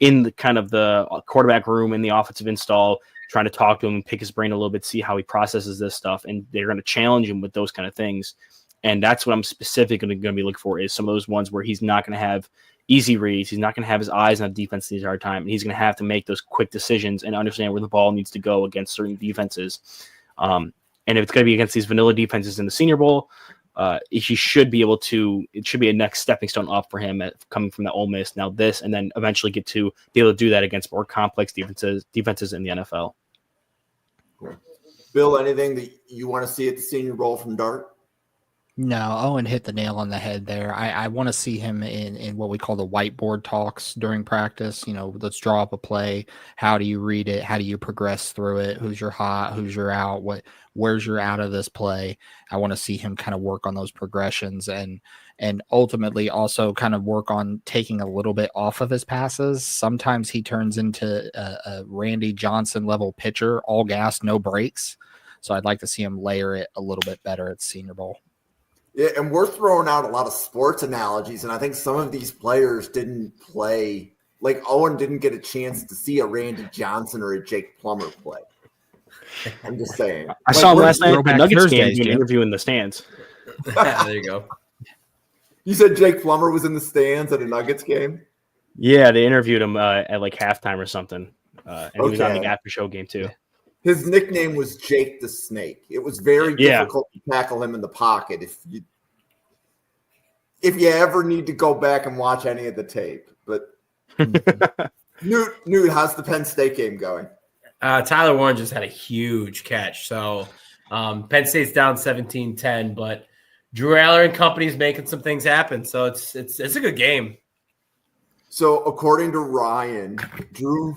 in the kind of the quarterback room in the offensive install, trying to talk to him and pick his brain a little bit, see how he processes this stuff. And they're going to challenge him with those kind of things. And that's what I'm specifically going to be looking for, is some of those ones where he's not going to have easy reads. He's not going to have his eyes on the defense the entire time. And he's going to have to make those quick decisions and understand where the ball needs to go against certain defenses. And if it's going to be against these vanilla defenses in the Senior Bowl, he should be able to. It should be a next stepping stone up for him coming from the Ole Miss. Now this, and then eventually get to be able to do that against more complex defenses in the NFL. Bill, anything that you want to see at the Senior Bowl from Dart? No, Owen hit the nail on the head there. I want to see him in what we call the whiteboard talks during practice. Let's draw up a play. How do you read it? How do you progress through it? Who's your hot? Who's your out? Where's your out of this play? I want to see him kind of work on those progressions and ultimately also kind of work on taking a little bit off of his passes. Sometimes he turns into a Randy Johnson level pitcher, all gas, no brakes. So I'd like to see him layer it a little bit better at the Senior Bowl. Yeah, and we're throwing out a lot of sports analogies, and I think some of these players didn't play. Like Owen didn't get a chance to see a Randy Johnson or a Jake Plummer play. I'm just saying. I saw him last night at the Nuggets game doing an interview in the stands. There you go. You said Jake Plummer was in the stands at a Nuggets game? Yeah, they interviewed him at like halftime or something. And he was on the after show game too. His nickname was Jake the Snake. It was very difficult to tackle him in the pocket. If you ever need to go back and watch any of the tape. But Newt, how's the Penn State game going? Tyler Warren just had a huge catch. So Penn State's down 17-10, but Drew Aller and company's making some things happen. So it's a good game. So according to Ryan, Drew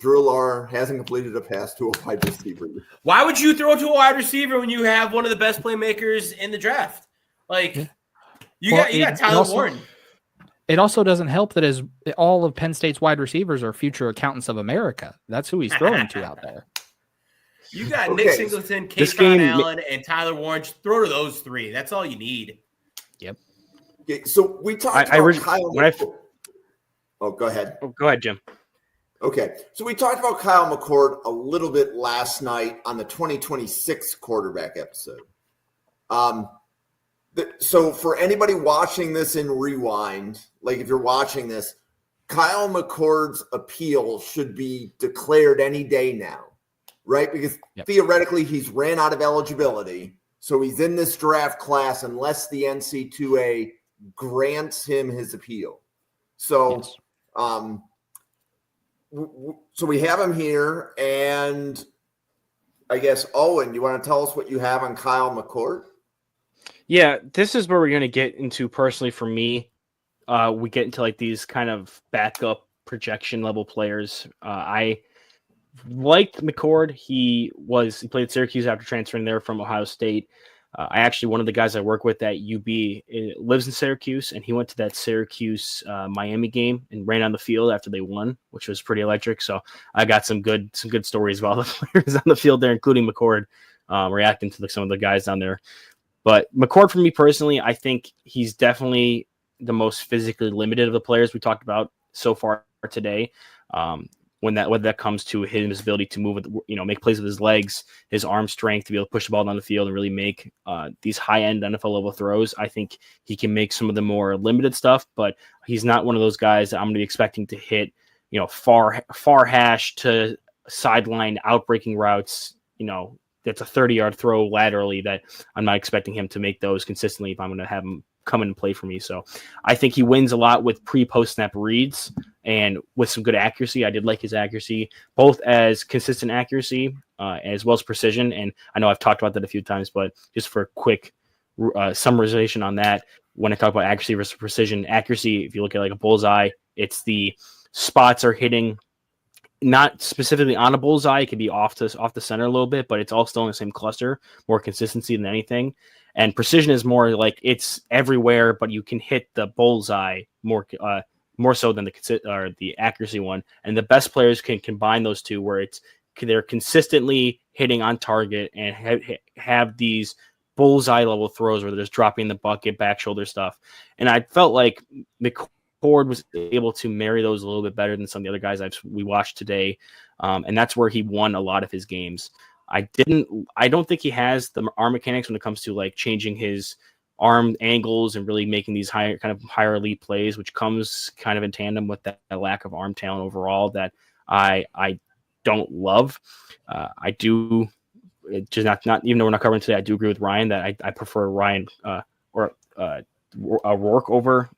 Aller hasn't completed a pass to a wide receiver. Why would you throw to a wide receiver when you have one of the best playmakers in the draft? Like you got Tyler Warren. It also doesn't help that all of Penn State's wide receivers are future accountants of America. That's who he's throwing to out there. You got Nick Singleton, Kayvon Allen, and Tyler Warren. Just throw to those three. That's all you need. Yep. Okay, so we talked about Kyle. Go ahead. Go ahead, Jim. Okay, so we talked about Kyle McCord a little bit last night on the 2026 quarterback episode. So for anybody watching this in rewind, like if you're watching this, Kyle McCord's appeal should be declared any day now, right? Because theoretically he's ran out of eligibility, so he's in this draft class unless the NC2A grants him his appeal. So, So we have him here, and I guess, Owen, you want to tell us what you have on Kyle McCord? Yeah, this is where we're going to get into, personally for me, we get into like these kind of backup projection level players. I liked McCord. He played at Syracuse after transferring there from Ohio State. One of the guys I work with at UB lives in Syracuse, and he went to that Syracuse Miami game and ran on the field after they won, which was pretty electric. So I got some good stories about the players on the field there, including McCord, reacting to some of the guys down there. But McCord, for me personally, I think he's definitely the most physically limited of the players we talked about so far today. When that comes to his ability to move, make plays with his legs, his arm strength to be able to push the ball down the field and really make these high-end NFL level throws. I think he can make some of the more limited stuff, but he's not one of those guys that I'm going to be expecting to hit, far hash to sideline outbreaking routes, that's a 30-yard throw laterally that I'm not expecting him to make those consistently if I'm going to have him come in and play for me. So I think he wins a lot with post snap reads and with some good accuracy. I did like his accuracy, both as consistent accuracy as well as precision. And I know I've talked about that a few times, but just for a quick summarization on that, when I talk about accuracy versus precision, accuracy, if you look at like a bullseye, it's the spots are hitting not specifically on a bullseye. It could be off the center a little bit, but it's all still in the same cluster, more consistency than anything. And precision is more like it's everywhere, but you can hit the bullseye more so than the accuracy one. And the best players can combine those two, where they're consistently hitting on target and have these bullseye level throws where they're just dropping the bucket, back shoulder stuff. And I felt like McCord was able to marry those a little bit better than some of the other guys we watched today. And that's where he won a lot of his games. I don't think he has the arm mechanics when it comes to like changing his arm angles and really making these higher elite plays, which comes kind of in tandem with that lack of arm talent overall that I don't love. I do just not even though we're not covering today, I do agree with Ryan that I prefer Ryan or Rourke over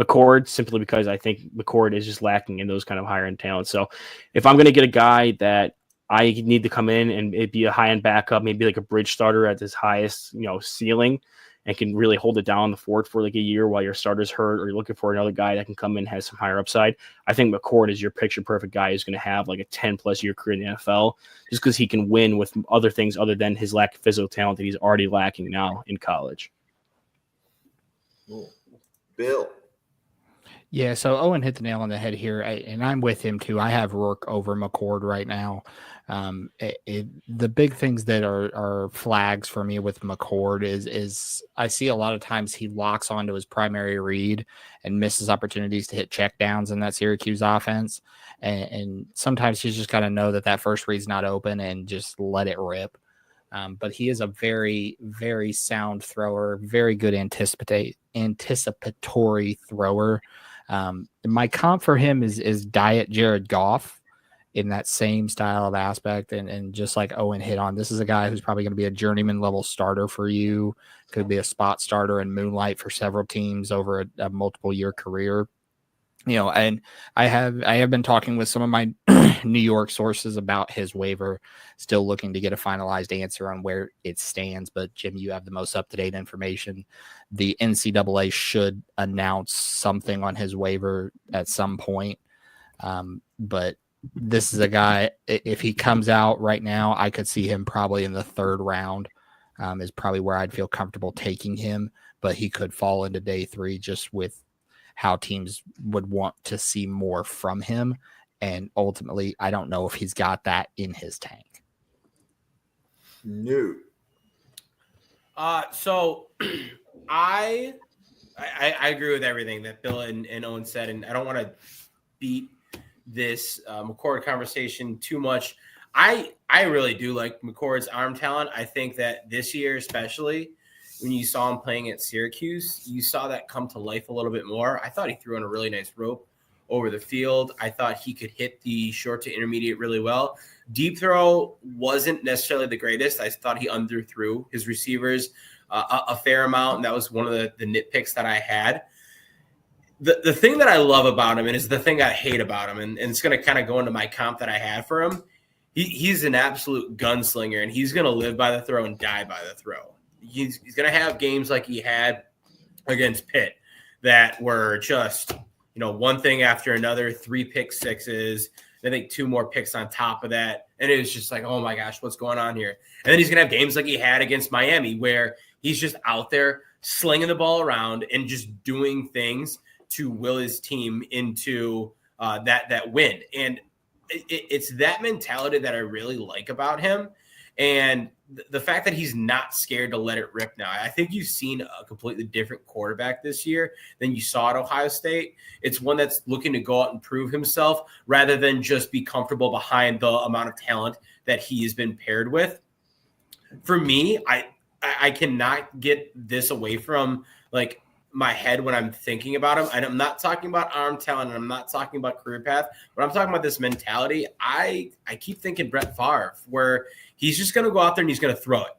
McCord, simply because I think McCord is just lacking in those kind of higher end talents. So if I'm going to get a guy that I need to come in and it'd be a high end backup, maybe like a bridge starter at his highest, ceiling, and can really hold it down on the fort for like a year while your starter's hurt, or you're looking for another guy that can come in and has some higher upside, I think McCord is your picture perfect guy who's going to have like a 10+ year career in the NFL, just because he can win with other things other than his lack of physical talent that he's already lacking now in college. Bill. Yeah, so Owen hit the nail on the head here, and I'm with him too. I have Rourke over McCord right now. The big things that are flags for me with McCord is I see a lot of times he locks onto his primary read and misses opportunities to hit checkdowns in that Syracuse offense, and sometimes he's just got to know that first read's not open and just let it rip. But he is a very, very sound thrower, very good anticipatory thrower. My comp for him is Diet Jared Goff in that same style of aspect. And just like Owen hit on, this is a guy who's probably going to be a journeyman level starter for you. Could be a spot starter and moonlight for several teams over a multiple year career. And I have been talking with some of my New York sources about his waiver, still looking to get a finalized answer on where it stands. But Jim, you have the most up-to-date information. The NCAA should announce something on his waiver at some point. But this is a guy, if he comes out right now, I could see him probably in the third round, is probably where I'd feel comfortable taking him. But he could fall into day 3 just with how teams would want to see more from him. And ultimately, I don't know if he's got that in his tank. No. So I agree with everything that Bill and Owen said, and I don't want to beat this McCord conversation too much. I really do like McCord's arm talent. I think that this year, especially when you saw him playing at Syracuse, you saw that come to life a little bit more. I thought he threw in a really nice rope over the field. I thought he could hit the short to intermediate really well. Deep throw wasn't necessarily the greatest. I thought he underthrew his receivers a fair amount, and that was one of the nitpicks that I had. The thing that I love about him, and is the thing I hate about him, and it's going to kind of go into my comp that I had for him, he's an absolute gunslinger, and he's going to live by the throw and die by the throw. He's going to have games like he had against Pitt that were just, one thing after another, 3 pick sixes, I think 2 more picks on top of that. And it was just like, oh my gosh, what's going on here? And then he's going to have games like he had against Miami where he's just out there slinging the ball around and just doing things to will his team into that win. And it's that mentality that I really like about him. And the fact that he's not scared to let it rip now. I think you've seen a completely different quarterback this year than you saw at Ohio State. It's one that's looking to go out and prove himself rather than just be comfortable behind the amount of talent that he has been paired with. For me, I cannot get this away from, like, my head when I'm thinking about him. And I'm not talking about arm talent, and I'm not talking about career path, but I'm talking about this mentality. I keep thinking Brett Favre, where he's just going to go out there and he's going to throw it.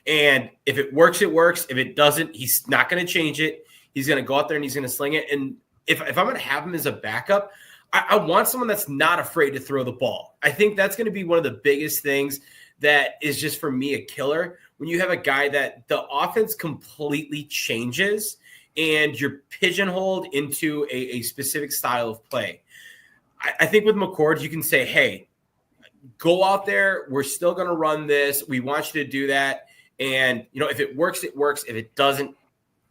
And if it works, it works. If it doesn't, he's not going to change it. He's going to go out there and he's going to sling it. And if I'm going to have him as a backup, I want someone that's not afraid to throw the ball. I think that's going to be one of the biggest things that is just, for me, a killer. When you have a guy that the offense completely changes and you're pigeonholed into a specific style of play. I think with McCord, you can say, hey, go out there. We're still going to run this. We want you to do that. And, if it works, it works. If it doesn't,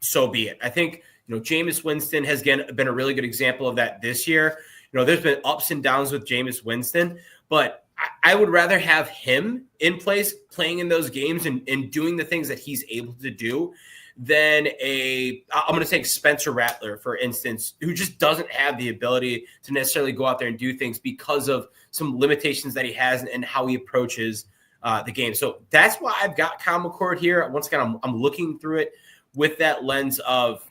so be it. I think, Jameis Winston has been a really good example of that this year. There's been ups and downs with Jameis Winston, but I would rather have him in place playing in those games and doing the things that he's able to do than I'm going to take Spencer Rattler, for instance, who just doesn't have the ability to necessarily go out there and do things because of some limitations that he has and how he approaches the game. So that's why I've got Kyle McCord here. Once again, I'm looking through it with that lens of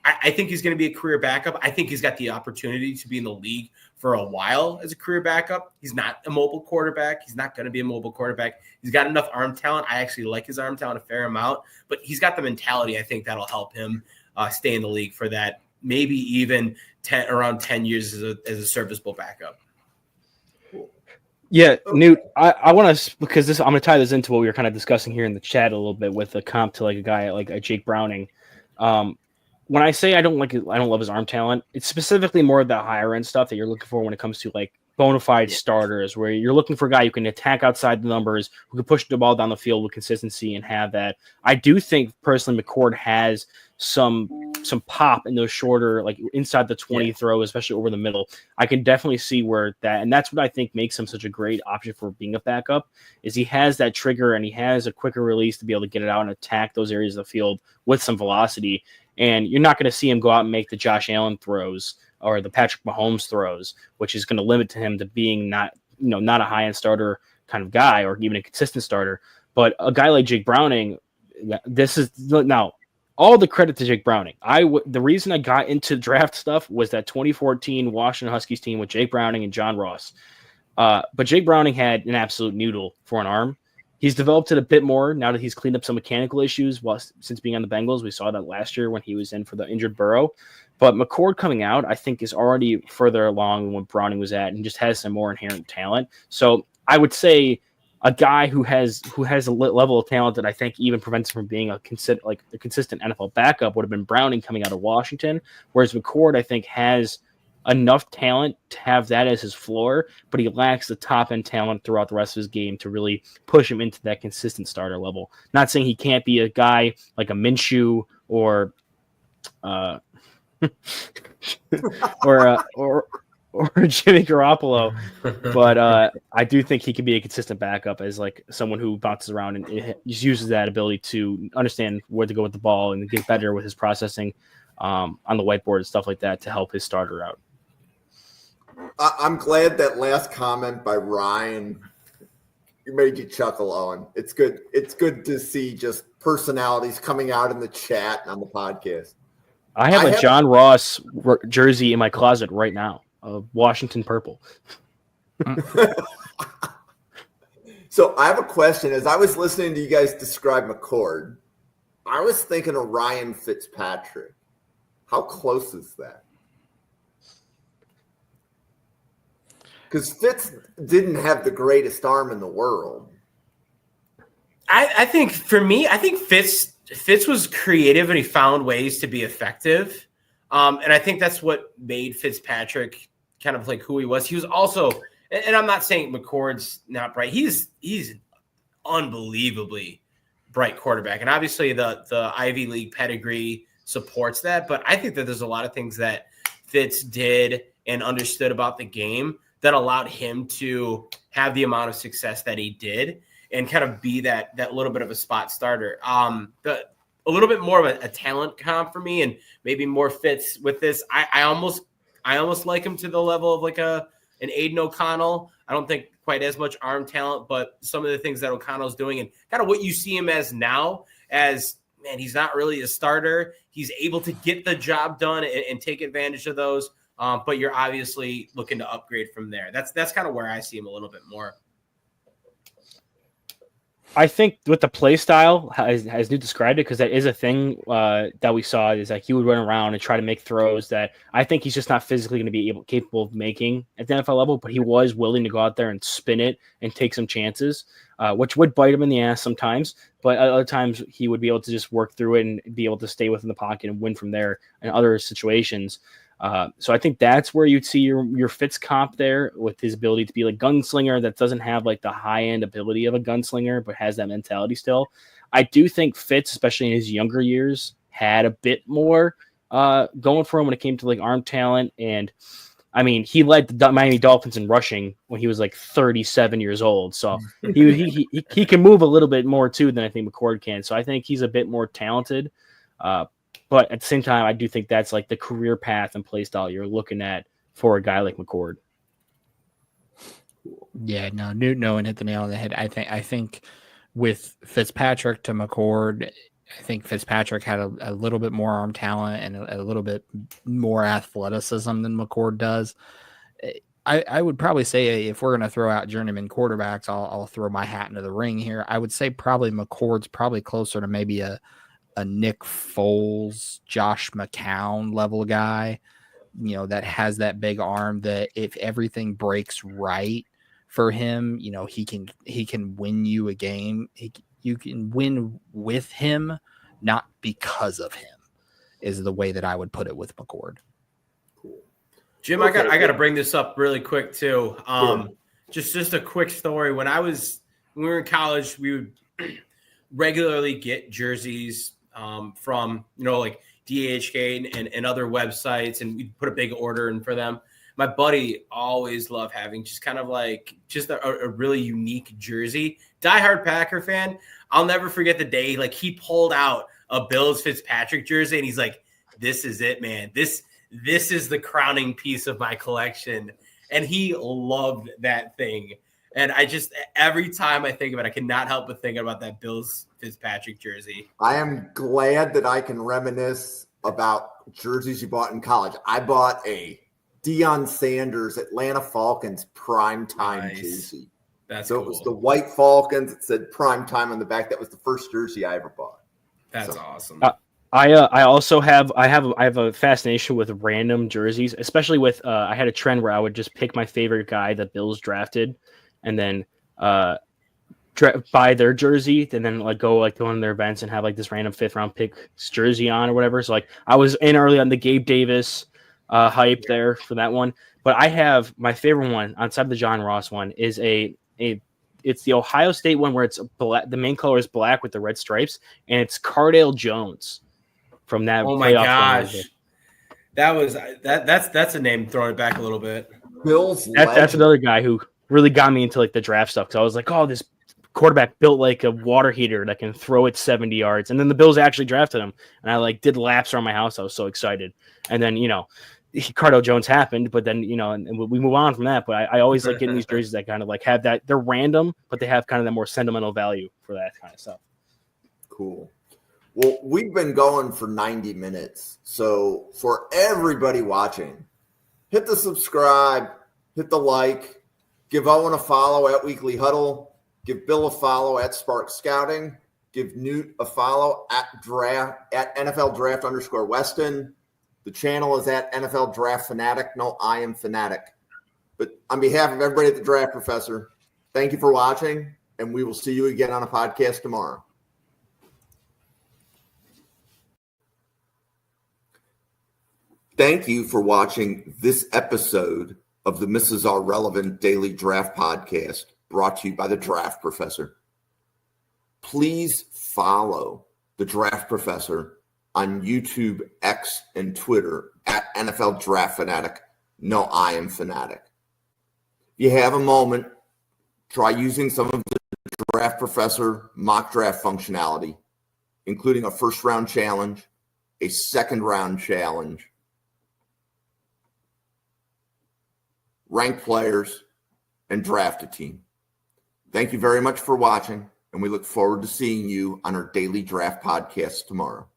I think he's going to be a career backup. I think he's got the opportunity to be in the league for a while as a career backup. He's not a mobile quarterback. He's not going to be a mobile quarterback. He's got enough arm talent. I actually like his arm talent a fair amount, but he's got the mentality. I think that'll help him stay in the league for that, maybe even around 10 years as a serviceable backup. Yeah, Newt, I want to, because I'm going to tie this into what we were kind of discussing here in the chat a little bit with the comp to like a guy like a Jake Browning. When I say I don't love his arm talent, it's specifically more of the higher end stuff that you're looking for when it comes to like bona fide starters, where you're looking for a guy who can attack outside the numbers, who can push the ball down the field with consistency and have that. I do think personally McCord has some pop in those shorter, like inside the 20 throw, especially over the middle. I can definitely see where that, and that's what I think makes him such a great option for being a backup, is he has that trigger and he has a quicker release to be able to get it out and attack those areas of the field with some velocity. And you're not going to see him go out and make the Josh Allen throws or the Patrick Mahomes throws, which is going to limit him to being not a high-end starter kind of guy or even a consistent starter. But a guy like Jake Browning, now all the credit to Jake Browning. The reason I got into draft stuff was that 2014 Washington Huskies team with Jake Browning and John Ross. But Jake Browning had an absolute noodle for an arm. He's developed it a bit more now that he's cleaned up some mechanical issues since being on the Bengals. We saw that last year when he was in for the injured Burrow. But McCord coming out, I think, is already further along than what Browning was at and just has some more inherent talent. So I would say a guy who has a level of talent that I think even prevents him from being a consistent NFL backup would have been Browning coming out of Washington, whereas McCord, I think, has enough talent to have that as his floor, but he lacks the top-end talent throughout the rest of his game to really push him into that consistent starter level. Not saying he can't be a guy like a Minshew or Jimmy Garoppolo, but I do think he can be a consistent backup as like someone who bounces around and just uses that ability to understand where to go with the ball and get better with his processing on the whiteboard and stuff like that to help his starter out. I'm glad that last comment by Ryan made you chuckle, Owen. It's good. It's good to see just personalities coming out in the chat and on the podcast. I have a John Ross jersey in my closet right now, of Washington purple. So I have a question. As I was listening to you guys describe McCord, I was thinking of Ryan Fitzpatrick. How close is that? Because Fitz didn't have the greatest arm in the world. I think for me, I think Fitz was creative and he found ways to be effective. And I think that's what made Fitzpatrick kind of like who he was. He was also, and I'm not saying McCord's not bright. He's an unbelievably bright quarterback. And obviously the Ivy League pedigree supports that. But I think that there's a lot of things that Fitz did and understood about the game that allowed him to have the amount of success that he did and kind of be that little bit of a spot starter. A little bit more of a talent comp for me and maybe more Fitz with this. I almost like him to the level of like an Aiden O'Connell. I don't think quite as much arm talent, but some of the things that O'Connell's doing and kind of what you see him as now as man, he's not really a starter. He's able to get the job done and take advantage of those. But you're obviously looking to upgrade from there. That's kind of where I see him a little bit more. I think with the play style, as Newt described it, because that is a thing that we saw, is that he would run around and try to make throws that I think he's just not physically going to be capable of making at the NFL level, but he was willing to go out there and spin it and take some chances, which would bite him in the ass sometimes, but other times he would be able to just work through it and be able to stay within the pocket and win from there in other situations. So I think that's where you'd see your Fitz comp there, with his ability to be like gunslinger that doesn't have like the high end ability of a gunslinger, but has that mentality still. I do think Fitz, especially in his younger years, had a bit more going for him when it came to like arm talent. And I mean, he led the Miami Dolphins in rushing when he was like 37 years old. So he can move a little bit more too than I think McCord can. So I think he's a bit more talented. But at the same time, I do think that's like the career path and play style you're looking at for a guy like McCord. Yeah, no, Newt Nolan hit the nail on the head. I think with Fitzpatrick to McCord, I think Fitzpatrick had a little bit more arm talent and a little bit more athleticism than McCord does. I would probably say, if we're going to throw out journeyman quarterbacks, I'll throw my hat into the ring here. I would say probably McCord's probably closer to maybe a Nick Foles, Josh McCown level guy, that has that big arm that if everything breaks right for him, he can win you a game. You can win with him, not because of him, is the way that I would put it with McCord. Cool. Jim, okay. I got to bring this up really quick too. Just a quick story. When we were in college, we would regularly get jerseys from like DHK and other websites, and we'd put a big order in for them. My buddy always loved having just kind of like just a really unique jersey. Diehard Packer fan. I'll never forget the day like he pulled out a Bills Fitzpatrick jersey and he's like, "This is it, man. This is the crowning piece of my collection." And he loved that thing. And I just, every time I think of it, I cannot help but think about that Bills Fitzpatrick jersey. I am glad that I can reminisce about jerseys you bought in college. I bought a Deion Sanders Atlanta Falcons primetime jersey. That's so cool. It was the white Falcons. It said primetime on the back. That was the first jersey I ever bought. That's awesome. I also have a fascination with random jerseys, especially with I had a trend where I would just pick my favorite guy that Bills drafted, and then buy their jersey, and then like go to one of their events and have like this random 5th round pick jersey on or whatever. So like I was in early on the Gabe Davis hype there for that one, but I have my favorite one outside of the John Ross one is it's the Ohio State one where it's black. The main color is black with the red stripes, and it's Cardale Jones from that. Oh my gosh, that's a name. Throwing it back a little bit. Bills. That's another guy who really got me into like the draft stuff, because I was like, oh, this quarterback built like a water heater that can throw it 70 yards. And then the Bills actually drafted him, and I like did laps around my house. I was so excited. And then Cardale Jones happened, but then and we move on from that. But I always like getting these jerseys that kind of like have that, they're random, but they have kind of that more sentimental value for that kind of stuff. Cool. Well, we've been going for 90 minutes. So for everybody watching, hit the subscribe, hit the like, give Owen a follow at Weekly Huddle, give Bill a follow at Spark Scouting, give Newt a follow at NFL Draft _Weston. The channel is at NFL Draft Fanatic. No, I am Fanatic. But on behalf of everybody at the Draft Professor, thank you for watching, and we will see you again on a podcast tomorrow. Thank you for watching this episode of the Mrs. R Relevant Daily Draft Podcast, brought to you by the Draft Professor. Please follow the Draft Professor on YouTube, X, and Twitter at NFL Draft Fanatic. No, I am Fanatic. If you have a moment, try using some of the Draft Professor mock draft functionality, including a first-round challenge, a second-round challenge, rank players, and draft a team. Thank you very much for watching. and we look forward to seeing you on our daily draft podcast tomorrow.